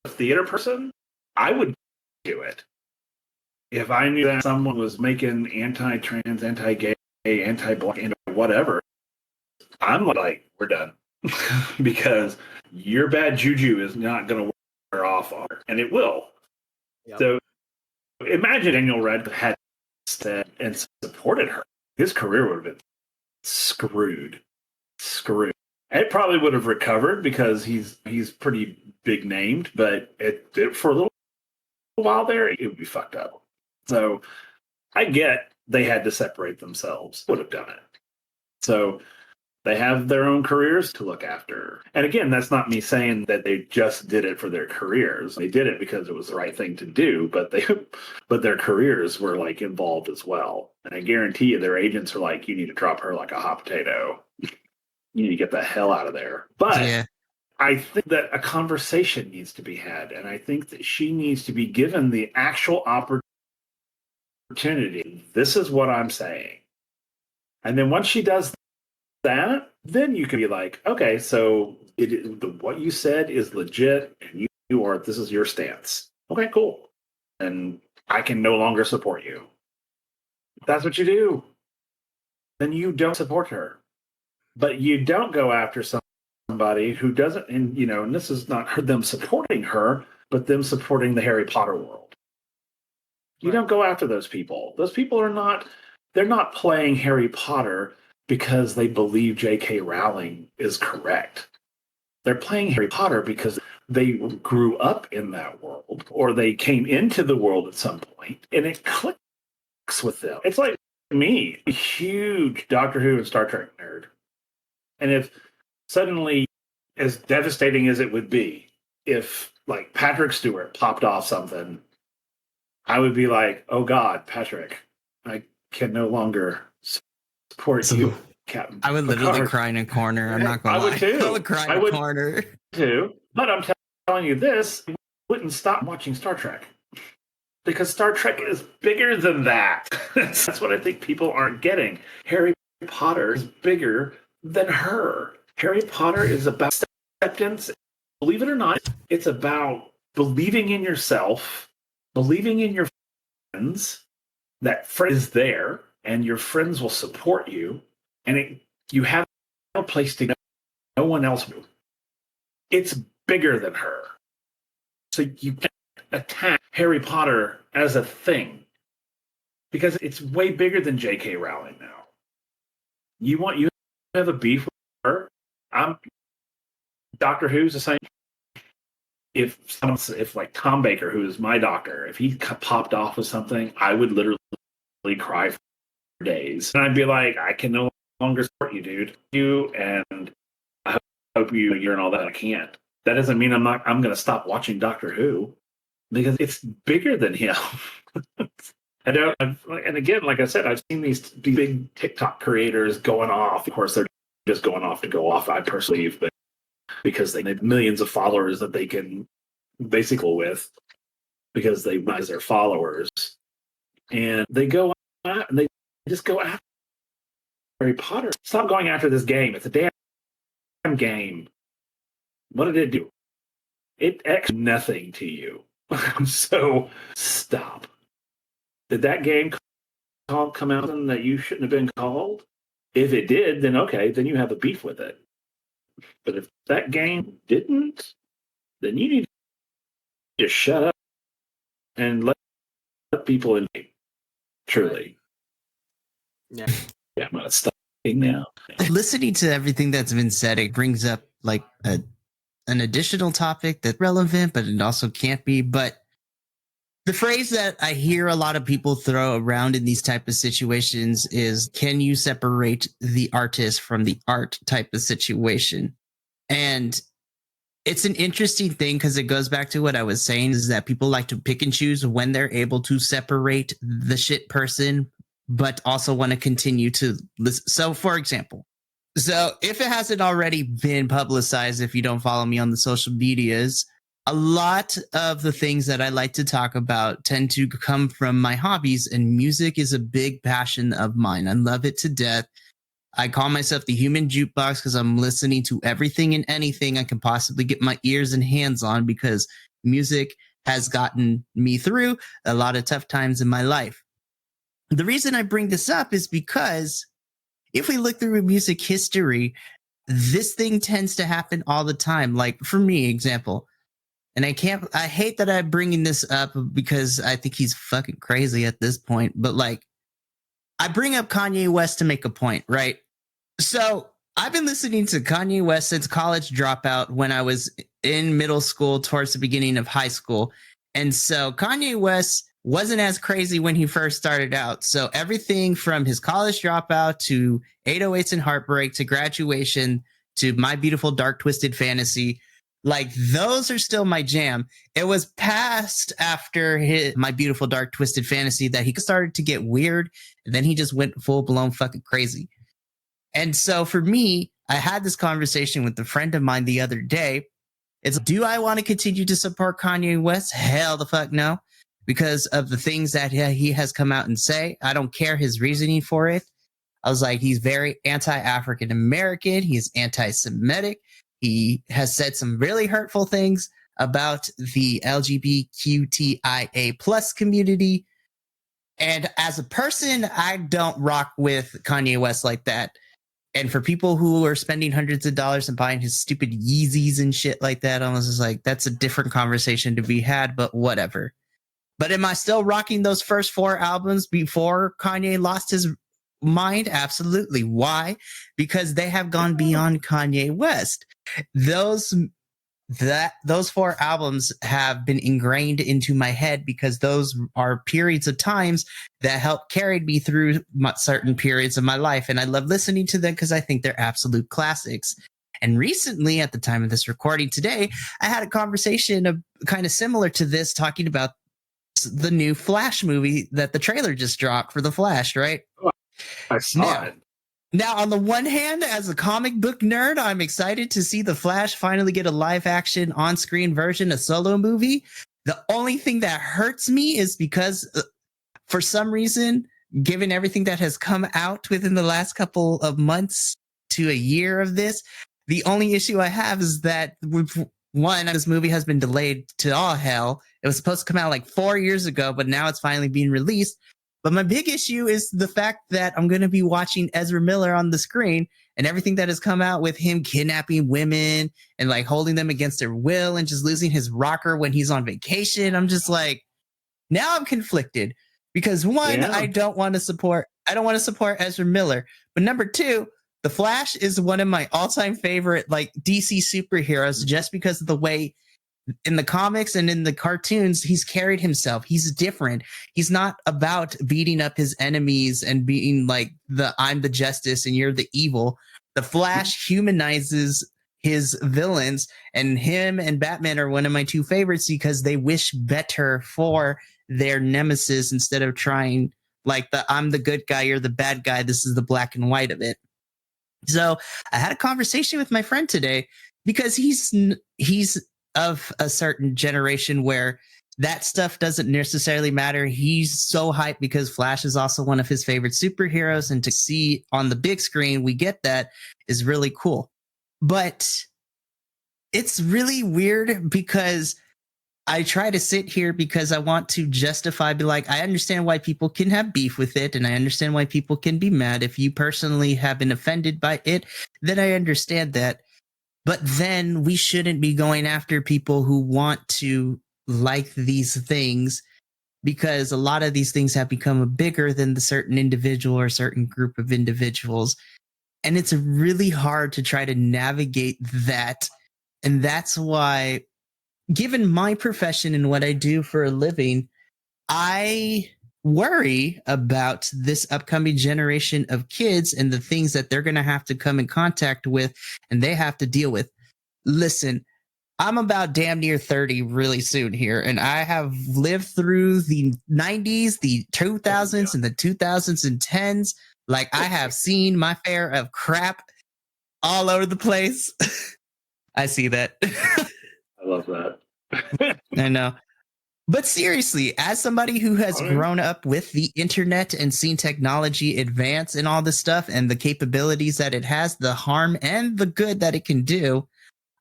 theater person, I would do it. If I knew that someone was making anti-trans, anti-gay, anti-black, whatever, I'm like, we're done. Because your bad juju is not going to wear off on her, and it will. Yep. So imagine Daniel Radcliffe had said and supported her. His career would have been screwed. It probably would have recovered because he's pretty big named, but for a little while there, it would be fucked up. So I get they had to separate themselves. Would have done it. So they have their own careers to look after. And again, that's not me saying that they just did it for their careers. They did it because it was the right thing to do, but their careers were like involved as well. And I guarantee you their agents are like, you need to drop her like a hot potato. You need to get the hell out of there. But yeah. I think that a conversation needs to be had. And I think that she needs to be given the actual opportunity. This is what I'm saying. And then once she does that, then you can be like, okay, so what you said is legit, and this is your stance. Okay, cool. And I can no longer support you. If that's what you do, then you don't support her. But you don't go after somebody who doesn't, and this is not them supporting her, but them supporting the Harry Potter world. You don't go after those people. Those people they're not playing Harry Potter because they believe J.K. Rowling is correct. They're playing Harry Potter because they grew up in that world, or they came into the world at some point, and it clicks with them. It's like me, a huge Doctor Who and Star Trek nerd. And if suddenly, as devastating as it would be, if like Patrick Stewart popped off something, I would be like, oh God, Patrick, I can no longer support you, Captain. I would literally cry in a corner. I'm not going to lie. I would too. I would cry in a corner too. But I'm telling you this, I wouldn't stop watching Star Trek. Because Star Trek is bigger than that. That's what I think people aren't getting. Harry Potter is bigger than her. Harry Potter is about acceptance. Believe it or not, it's about believing in yourself, believing in your friends, that friend is there, and your friends will support you, and you have a place to go. No one else will. It's bigger than her. So you can't attack Harry Potter as a thing, because it's way bigger than J.K. Rowling now. You have a beef with her. Doctor Who's the same. If like Tom Baker, who is my doctor, if he popped off with something, I would literally cry for days, and I'd be like, I can no longer support you, dude. And I hope you're and all that. I can't. That doesn't mean I'm going to stop watching Doctor Who, because it's bigger than him. And again, like I said, I've seen these big TikTok creators going off. Of course, they're just going off to go off, I perceive, but because they have millions of followers that they can basically with, because they buy their followers, and they go out and they just go after Harry Potter. Stop going after this game. It's a damn game. What did it do? It X nothing to you. So stop. Did that game come out that you shouldn't have been called? If it did, then okay, then you have a beef with it. But if that game didn't, then you need to just shut up and let people in. Truly. Yeah. Yeah, I'm gonna stop now. Listening to everything that's been said, it brings up like an additional topic that's relevant, but it also can't be. But the phrase that I hear a lot of people throw around in these type of situations is, can you separate the artist from the art type of situation? And it's an interesting thing because it goes back to what I was saying, is that people like to pick and choose when they're able to separate the shit person, but also want to continue to listen. So, for example, if it hasn't already been publicized, if you don't follow me on the social medias, a lot of the things that I like to talk about tend to come from my hobbies, and music is a big passion of mine. I love it to death. I call myself the human jukebox because I'm listening to everything and anything I can possibly get my ears and hands on, because music has gotten me through a lot of tough times in my life. The reason I bring this up is because if we look through music history, this thing tends to happen all the time. Like for me, example, and I hate that I'm bringing this up because I think he's fucking crazy at this point, but like I bring up Kanye West to make a point, right? So I've been listening to Kanye West since College Dropout when I was in middle school towards the beginning of high school. And so Kanye West wasn't as crazy when he first started out. So everything from his College Dropout to 808s and Heartbreak to Graduation to My Beautiful Dark Twisted Fantasy, like those are still my jam. It was past after My Beautiful Dark Twisted Fantasy that he started to get weird. And then he just went full blown fucking crazy. And so for me, I had this conversation with a friend of mine the other day. It's, do I want to continue to support Kanye West? Hell the fuck no. Because of the things that he has come out and say. I don't care his reasoning for it. I was like, he's very anti-African American. He's anti-Semitic. He has said some really hurtful things about the LGBTQIA plus community. And as a person, I don't rock with Kanye West like that. And for people who are spending hundreds of dollars and buying his stupid Yeezys and shit like that, I was just like, that's a different conversation to be had, but whatever. But am I still rocking those first 4 albums before Kanye lost his mind? Absolutely. Why? Because they have gone beyond Kanye West. Those 4 albums have been ingrained into my head because those are periods of times that helped carry me through certain periods of my life. And I love listening to them because I think they're absolute classics. And recently, at the time of this recording today, I had a conversation of kind of similar to this, talking about the new Flash movie that the trailer just dropped for The Flash, right? Oh, I saw it. Now, on the one hand, as a comic book nerd, I'm excited to see The Flash finally get a live action on-screen version, a solo movie. The only thing that hurts me is because for some reason, given everything that has come out within the last couple of months to a year of this, the only issue I have is that one, this movie has been delayed to all hell. It was supposed to come out like 4 years ago, but now it's finally being released. But my big issue is the fact that I'm going to be watching Ezra Miller on the screen, and everything that has come out with him kidnapping women and like holding them against their will and just losing his rocker when he's on vacation. I'm just like, now I'm conflicted because one, I don't want to support Ezra Miller. But number two, The Flash is one of my all-time favorite like DC superheroes just because of the way in the comics and in the cartoons he's carried himself. He's different. He's not about beating up his enemies and being like I'm the justice and you're the evil. The Flash humanizes his villains, and him and Batman are one of my 2 favorites because they wish better for their nemesis instead of trying like I'm the good guy, you're the bad guy. This is the black and white of it. So I had a conversation with my friend today because he's of a certain generation where that stuff doesn't necessarily matter. He's so hyped because Flash is also one of his favorite superheroes, and to see on the big screen we get that is really cool. But it's really weird because I try to sit here because I want to justify, be like, I understand why people can have beef with it, and I understand why people can be mad. If you personally have been offended by it, then I understand that. But then we shouldn't be going after people who want to like these things, because a lot of these things have become bigger than the certain individual or certain group of individuals. And it's really hard to try to navigate that. And that's why, given my profession and what I do for a living, I worry about this upcoming generation of kids and the things that they're going to have to come in contact with and they have to deal with. Listen, I'm about damn near 30 really soon here, and I have lived through the 90s, the 2000s, and the 2010s. Like, I have seen my fair of crap all over the place. I see that. I love that. I know. But seriously, as somebody who has grown up with the internet and seen technology advance and all this stuff and the capabilities that it has, the harm and the good that it can do,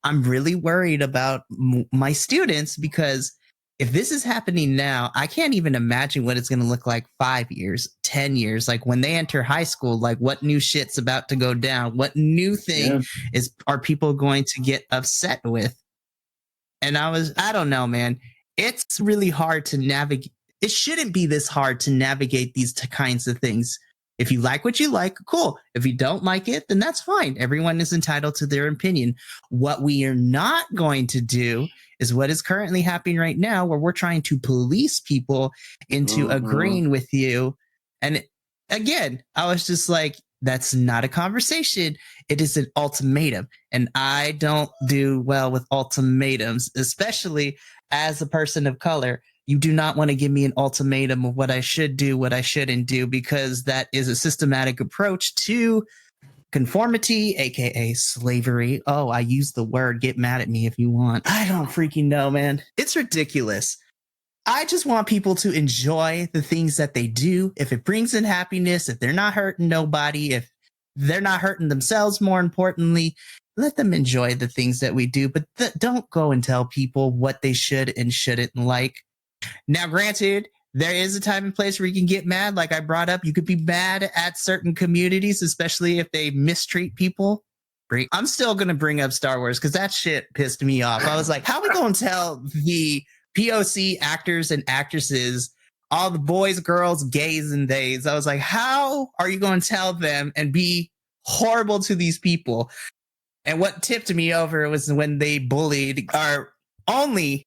I'm really worried about my students, because if this is happening now, I can't even imagine what it's going to look like 5 years, 10 years. Like when they enter high school, like what new shit's about to go down? What new thing are people going to get upset with? And I don't know, man. It's really hard to navigate. It shouldn't be this hard to navigate these kinds of things, If you like what you like, cool. If you don't like it, then that's fine. Everyone is entitled to their opinion. What we are not going to do is what is currently happening right now, where we're trying to police people into agreeing with you. And again, I was just like, that's not a conversation. It is an ultimatum. And I don't do well with ultimatums, especially as a person of color. You do not want to give me an ultimatum of what I should do, what I shouldn't do, because that is a systematic approach to conformity, aka slavery. Oh, I use the word. Get mad at me if you want. I don't freaking know, man. It's ridiculous. I just want people to enjoy the things that they do. If it brings in happiness, if they're not hurting nobody, if they're not hurting themselves, more importantly, let them enjoy the things that we do. But don't go and tell people what they should and shouldn't like. Now, granted, there is a time and place where you can get mad. Like I brought up, you could be mad at certain communities, especially if they mistreat people. I'm still going to bring up Star Wars because that shit pissed me off. I was like, how are we going to tell the POC actors and actresses, all the boys, girls, gays, and theys? I was like, how are you going to tell them and be horrible to these people? And what tipped me over was when they bullied our only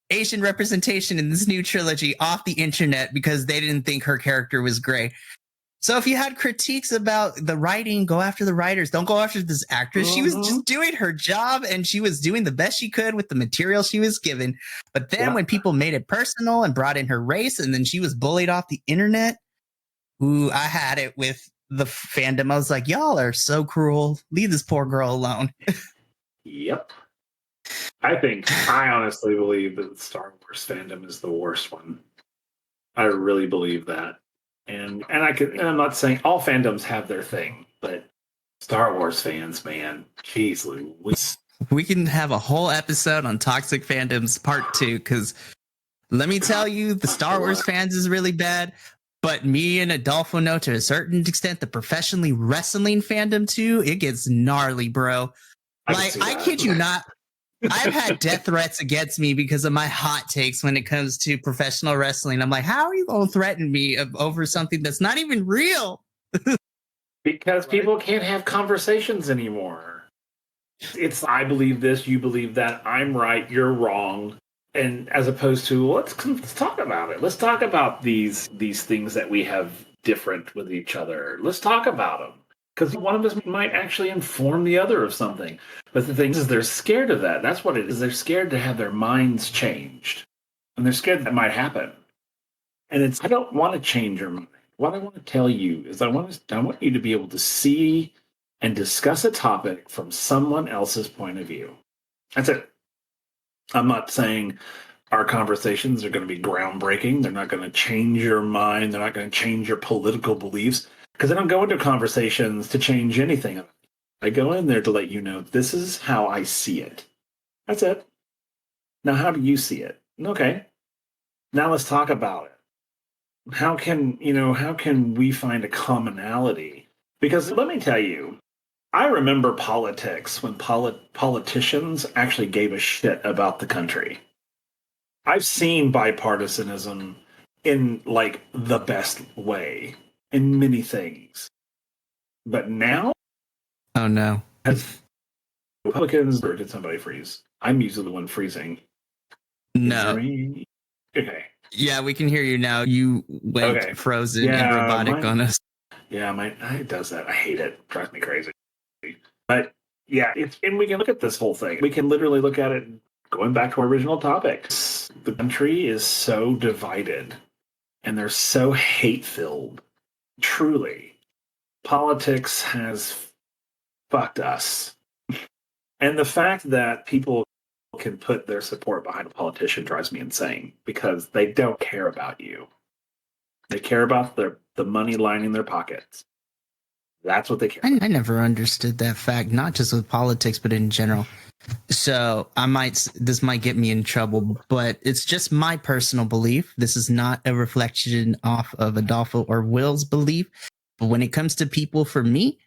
Asian representation in this new trilogy off the internet because they didn't think her character was gray. So if you had critiques about the writing, go after the writers. Don't go after this actress. She was just doing her job and she was doing the best she could with the material she was given. But then when people made it personal and brought in her race and then she was bullied off the internet, ooh, I had it with the fandom. I was like, y'all are so cruel. Leave this poor girl alone. Yep. I honestly believe that Star Wars fandom is the worst one. I really believe that. And I'm not saying all fandoms have their thing, but Star Wars fans, man, jeez Louise. We can have a whole episode on toxic fandoms part 2, because let me tell you, the Star Wars fans is really bad. But me and Adolfo know to a certain extent the professionally wrestling fandom too, it gets gnarly, bro. I kid you not. I've had death threats against me because of my hot takes when it comes to professional wrestling. I'm like, how are you going to threaten me over something that's not even real? Because people can't have conversations anymore. It's I believe this, you believe that, I'm right, you're wrong. And as opposed to, let's talk about it. Let's talk about these things that we have different with each other. Let's talk about them. Because one of us might actually inform the other of something. But the thing is, they're scared of that. That's what it is. They're scared to have their minds changed. And they're scared that might happen. And I don't want to change your mind. What I want to tell you is I want you to be able to see and discuss a topic from someone else's point of view. That's it. I'm not saying our conversations are going to be groundbreaking. They're not going to change your mind. They're not going to change your political beliefs. Because I don't go into conversations to change anything. I go in there to let you know, this is how I see it. That's it. Now, how do you see it? Okay. Now let's talk about it. How can we find a commonality? Because let me tell you, I remember politics when politicians actually gave a shit about the country. I've seen bipartisanism in like the best way. In many things. But now? Oh, no. Republicans, or did somebody freeze? I'm usually the one freezing. No. Okay. Yeah, we can hear you now. You went frozen and robotic on us. Yeah, it does that. I hate it. It drives me crazy. But yeah, and we can look at this whole thing. We can literally look at it going back to our original topic. The country is so divided and they're so hate-filled. Truly, politics has fucked us. And the fact that people can put their support behind a politician drives me insane because they don't care about you. They care about the money lining their pockets. That's what they care about. I never understood that fact, not just with politics, but in general. So this might get me in trouble, but it's just my personal belief. This is not a reflection off of Adolfo or Will's belief. But when it comes to people, for me,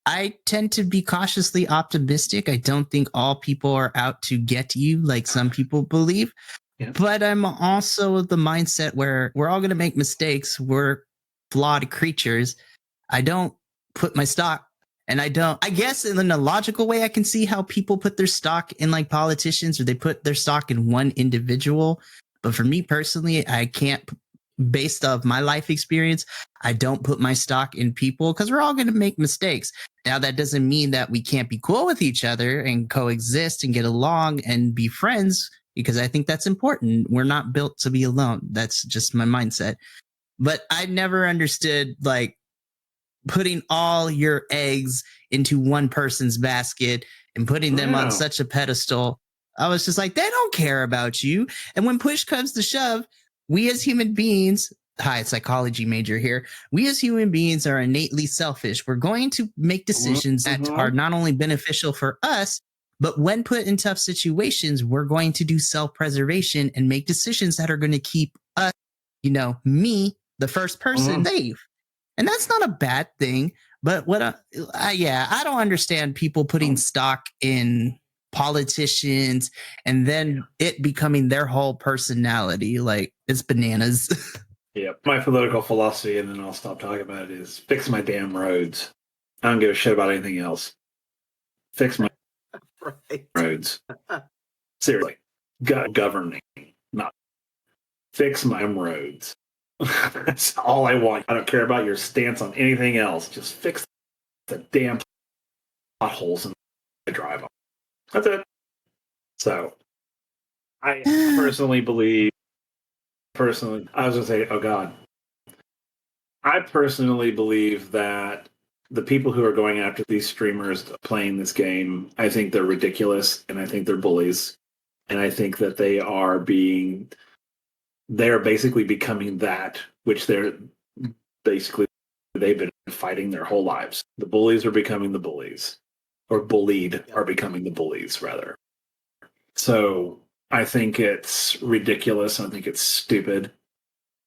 I tend to be cautiously optimistic. I don't think all people are out to get you like some people believe. Yeah. But I'm also of the mindset where we're all going to make mistakes. We're flawed creatures. I don't put my stock, and I guess in a logical way, I can see how people put their stock in like politicians, or they put their stock in one individual. But for me personally, I can't, based off my life experience, I don't put my stock in people because we're all going to make mistakes. Now, that doesn't mean that we can't be cool with each other and coexist and get along and be friends, because I think that's important. We're not built to be alone. That's just my mindset. But I never understood like putting all your eggs into one person's basket and putting them on such a pedestal. I was just like, they don't care about you. And when push comes to shove, we as human beings, hi, psychology major here, we as human beings are innately selfish. We're going to make decisions that are not only beneficial for us, but when put in tough situations, we're going to do self-preservation and make decisions that are going to keep us, me, the first person, safe. And that's not a bad thing. But I don't understand people putting stock in politicians and then it becoming their whole personality. Like, it's bananas. Yeah, my political philosophy, and then I'll stop talking about it, is fix my damn roads. I don't give a shit about anything else. Fix my roads. Seriously. Governing, not fix my roads. That's all I want. I don't care about your stance on anything else. Just fix the damn potholes in the drive on. That's it. So, I personally believe, I was going to say, oh God. I personally believe that the people who are going after these streamers playing this game, I think they're ridiculous, and I think they're bullies. And I think that they are basically becoming that which they've been fighting their whole lives. The bullies are becoming the bullies, or bullied are becoming the bullies, rather. So I think it's ridiculous. I think it's stupid.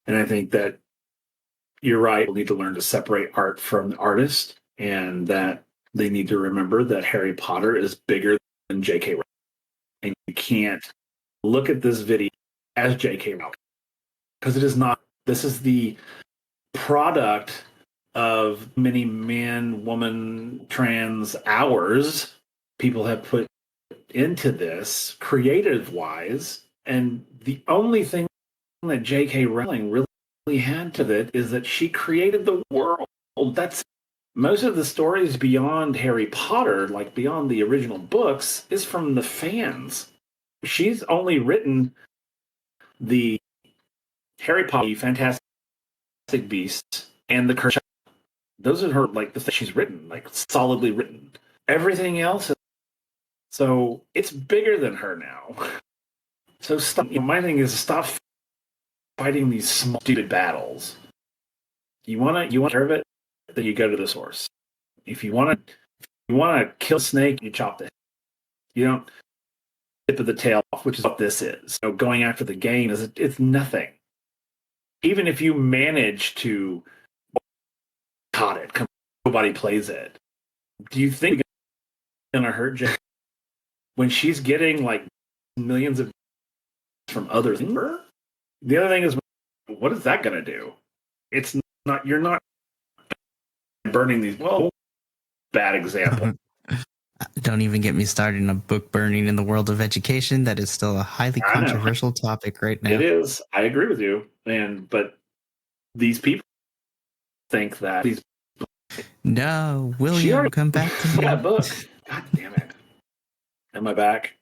And I think that you're right. We'll need to learn to separate art from the artist, and that they need to remember that Harry Potter is bigger than J.K. Rowling. And you can't look at this video as J.K. Rowling, because it is not. This is the product of many man, woman, trans hours people have put into this creative-wise. And the only thing that J.K. Rowling really had to it is that she created the world. That's most of the stories beyond Harry Potter, like beyond the original books, is from the fans. She's only written the Harry Potter, Fantastic Beasts, and the Cursed Child. Those are her, like, the things she's written, like, solidly written. Everything else is, so it's bigger than her now. So stop, my thing is stop fighting these small, stupid battles. You want to serve it, then you go to the source. If you want to kill a snake, you chop the head. You don't tip of the tail off, which is what this is. So going after the game it's nothing. Even if you manage to caught it, nobody plays it. Do you think it's gonna hurt Jay when she's getting like millions of from other things? The other thing is, what is that gonna do? It's not. You're not burning these. Well, bad example. Don't even get me started on a book burning in the world of education. That is still a highly controversial topic right now. It is. I agree with you. But these people think that these. No, William, come back to me. Yeah, book. God damn it. Am I back?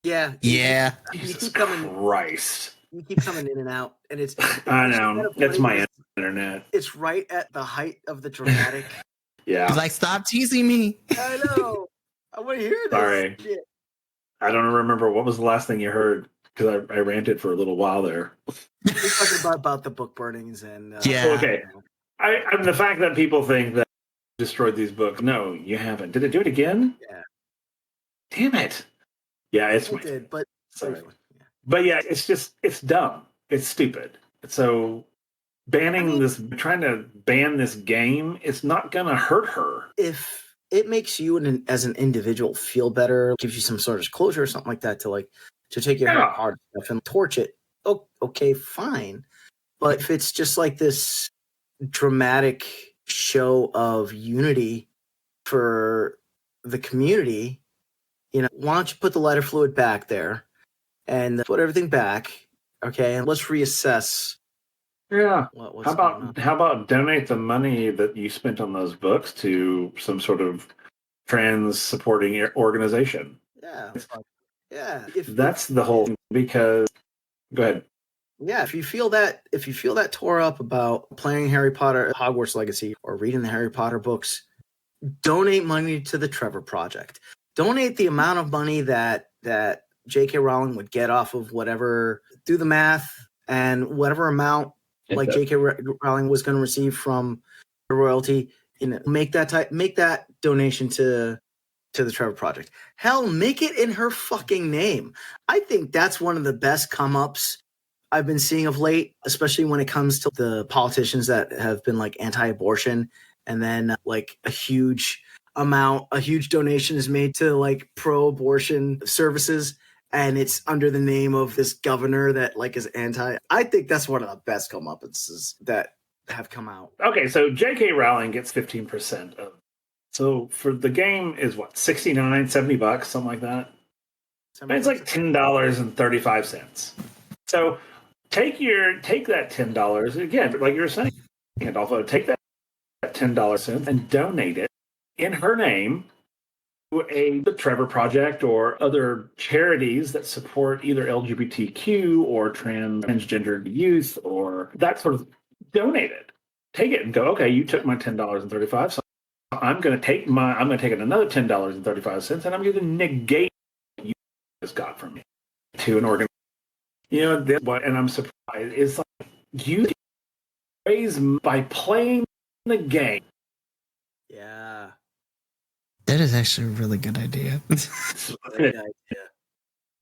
Yeah. Yeah. Jesus keep coming. Christ. You keep coming in and out, and it's. I know. It's my internet. It's right at the height of the dramatic. Yeah. He's like, stop teasing me. I know. I want to hear this. Sorry. Yeah. I don't remember what was the last thing you heard, because I ranted for a little while there. We're talking about the book burnings and. Yeah. Okay. I'm the fact that people think that I destroyed these books. No, you haven't. Did it do it again? Yeah. Damn it. Yeah, it's It did, but sorry. But yeah, it's dumb. It's stupid. So trying to ban this game, it's not gonna hurt her. If it makes you as an individual feel better, gives you some sort of closure or something like that to take your Harry Potter stuff and torch it, okay, fine. But if it's just like this dramatic show of unity for the community, why don't you put the lighter fluid back there and put everything back, okay? And let's reassess. Yeah. What's going on. How about donate the money that you spent on those books to some sort of trans supporting organization? Yeah. Yeah. That's the whole thing, because go ahead. Yeah, if you feel that tore up about playing Harry Potter Hogwarts Legacy or reading the Harry Potter books, donate money to the Trevor Project. Donate the amount of money that J.K. Rowling would get off of whatever, do the math, and whatever amount like J.K. Rowling was going to receive from the royalty, make that donation to the Trevor Project. Hell, make it in her fucking name. I think that's one of the best come-ups I've been seeing of late, especially when it comes to the politicians that have been like anti-abortion, and then like a huge donation is made to like pro-abortion services, and it's under the name of this governor that like is anti. I think that's one of the best come-ups that have come out. Okay, so J.K. Rowling gets 15% of. So for the game is what, $69, $70, something like that? It's like $10.35. So take that $10 again, like you were saying, Adolfo, take that $10 and donate it in her name to the Trevor Project or other charities that support either LGBTQ or transgender youth or that sort of. Donate it. Take it and go, okay, you took my $10.35, so I'm going to take another $10.35 and I'm going to negate what you just got from me to an organization. And I'm surprised. It's like you raise by playing the game. Yeah. That is actually a really good idea. It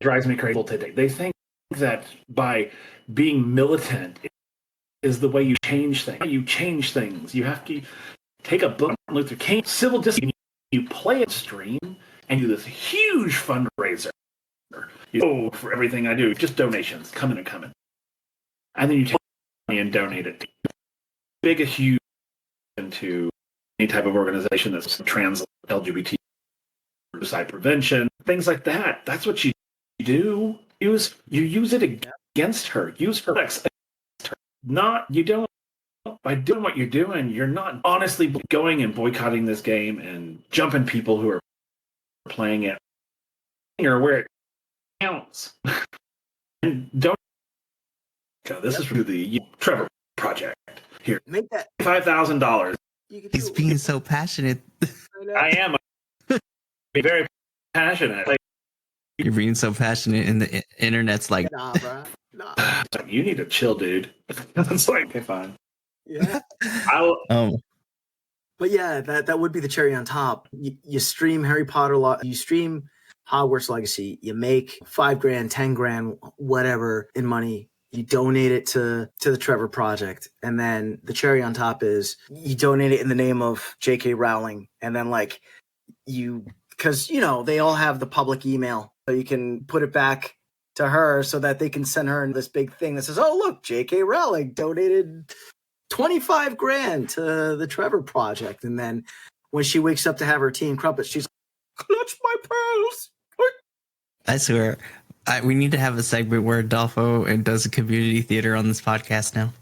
drives me crazy today. They think that by being militant is the way you change things. You change things. You have to take a book on Luther King, civil disobedience, you play a stream, and do this huge fundraiser. For everything I do, just donations, coming. And then you take money and donate it to a huge into any type of organization that's trans LGBT suicide prevention, things like that. That's what you do. You use it against her. Use her against her. You don't. By doing what you're doing, you're not honestly going and boycotting this game and jumping people who are playing it or where it counts. And don't. This is for the Trevor Project. Here, make that $5,000. He's being so passionate. I am very passionate. You're being so passionate, and the internet's like, nah, bro. Nah. You need to chill, dude. It's like, okay, fine. Yeah. But yeah, that would be the cherry on top. You stream Harry Potter, you stream Hogwarts Legacy, you make $5,000, $10,000, whatever in money. You donate it to the Trevor Project, and then the cherry on top is you donate it in the name of J.K. Rowling, and then like because they all have the public email, so you can put it back to her so that they can send her this big thing that says, "Oh, look, J.K. Rowling donated $25,000 to the Trevor Project," and then when she wakes up to have her tea and crumpets, she's like, "Clutch my pearls." I swear. We need to have a segment where Adolfo does a community theater on this podcast now.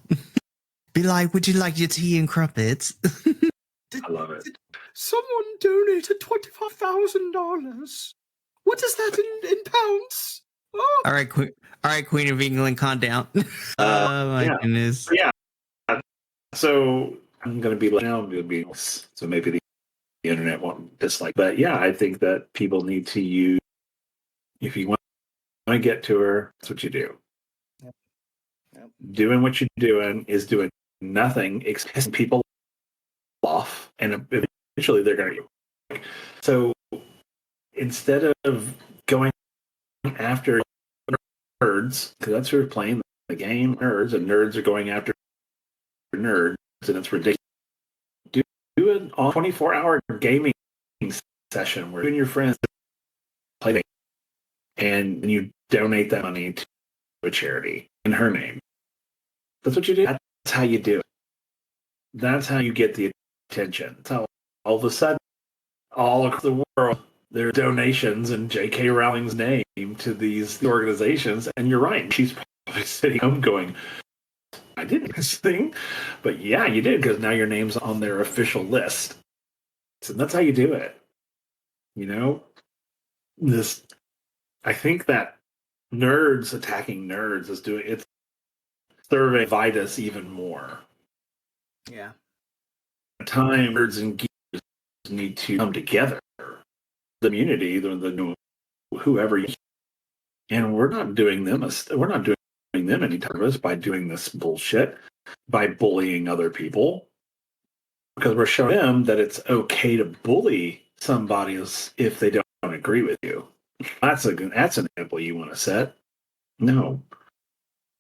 Be like, would you like your tea and crumpets? I love it. Someone donated $25,000. What is that in pounds? Oh. All right, Queen of England, calm down. Oh my goodness. Yeah. So I'm going to be so maybe the internet won't dislike. But yeah, I think that people need to use, if you want to get to her, that's what you do. Yep. Doing what you're doing is doing nothing except pissing people off, and eventually they're going to. So instead of going after nerds, because that's who are playing the game, nerds, and nerds are going after nerds, and it's ridiculous. Do an 24-hour gaming session where you and your friends play the game, and you donate that money to a charity in her name. That's what you do. That's how you do it. That's how you get the attention. So all of a sudden, all across the world, there are donations in J.K. Rowling's name to these organizations. And you're right. She's probably sitting home going, I did this thing. But yeah, you did, because now your name's on their official list. So that's how you do it. You know, I think that nerds attacking nerds is it's serving Vitus even more. Yeah. Time nerds and geeks need to come together. The community, the whoever, and we're not doing them any service by doing this bullshit, by bullying other people, because we're showing them that it's okay to bully somebody if they don't agree with you. That's an example you want to set. No,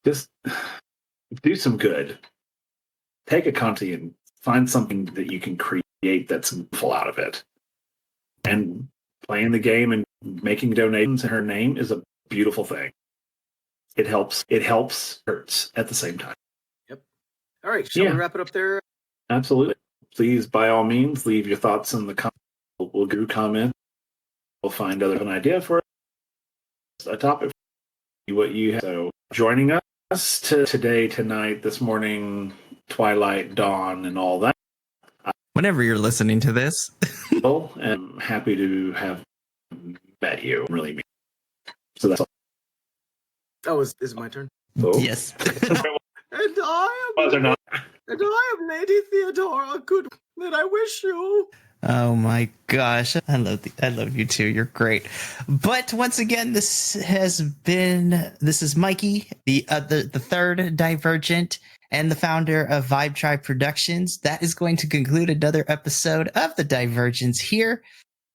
just do some good. Take a content and find something that you can create that's full out of it. And playing the game and making donations in her name is a beautiful thing. It helps. It hurts at the same time. Yep. All right. Shall we wrap it up there? Absolutely. Please, by all means, leave your thoughts in the comments. We'll do comment. We'll find an idea for a topic. What you have. So joining us today, tonight, this morning, twilight, dawn, and all that. Whenever you're listening to this. And I'm happy to have met you. Really mean. So that's all. Oh, is it my turn? Oh. Yes. And I am Lady Theodora Good, and I wish you. Oh my gosh, I love you too. You're great. But once again, this is Mikey, the third Divergent and the founder of Vibe Tribe Productions. That is going to conclude another episode of the Divergents here.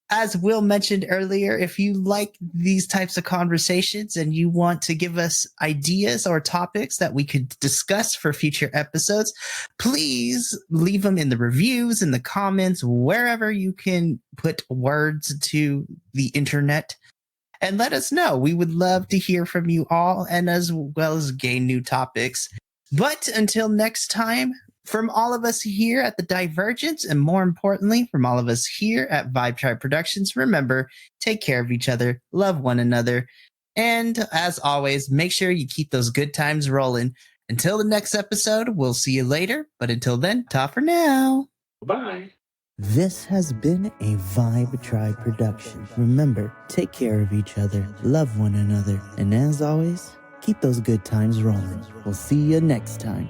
As Will mentioned earlier, if you like these types of conversations and you want to give us ideas or topics that we could discuss for future episodes, please leave them in the reviews, in the comments, wherever you can put words to the internet, and let us know. We would love to hear from you all, and as well as gain new topics. But until next time, from all of us here at the Divergence, and more importantly, from all of us here at Vibe Tribe Productions, remember, take care of each other, love one another, and as always, make sure you keep those good times rolling. Until the next episode, we'll see you later, but until then, ta for now. Bye. This has been a Vibe Tribe production. Remember, take care of each other, love one another, and as always, keep those good times rolling. We'll see you next time.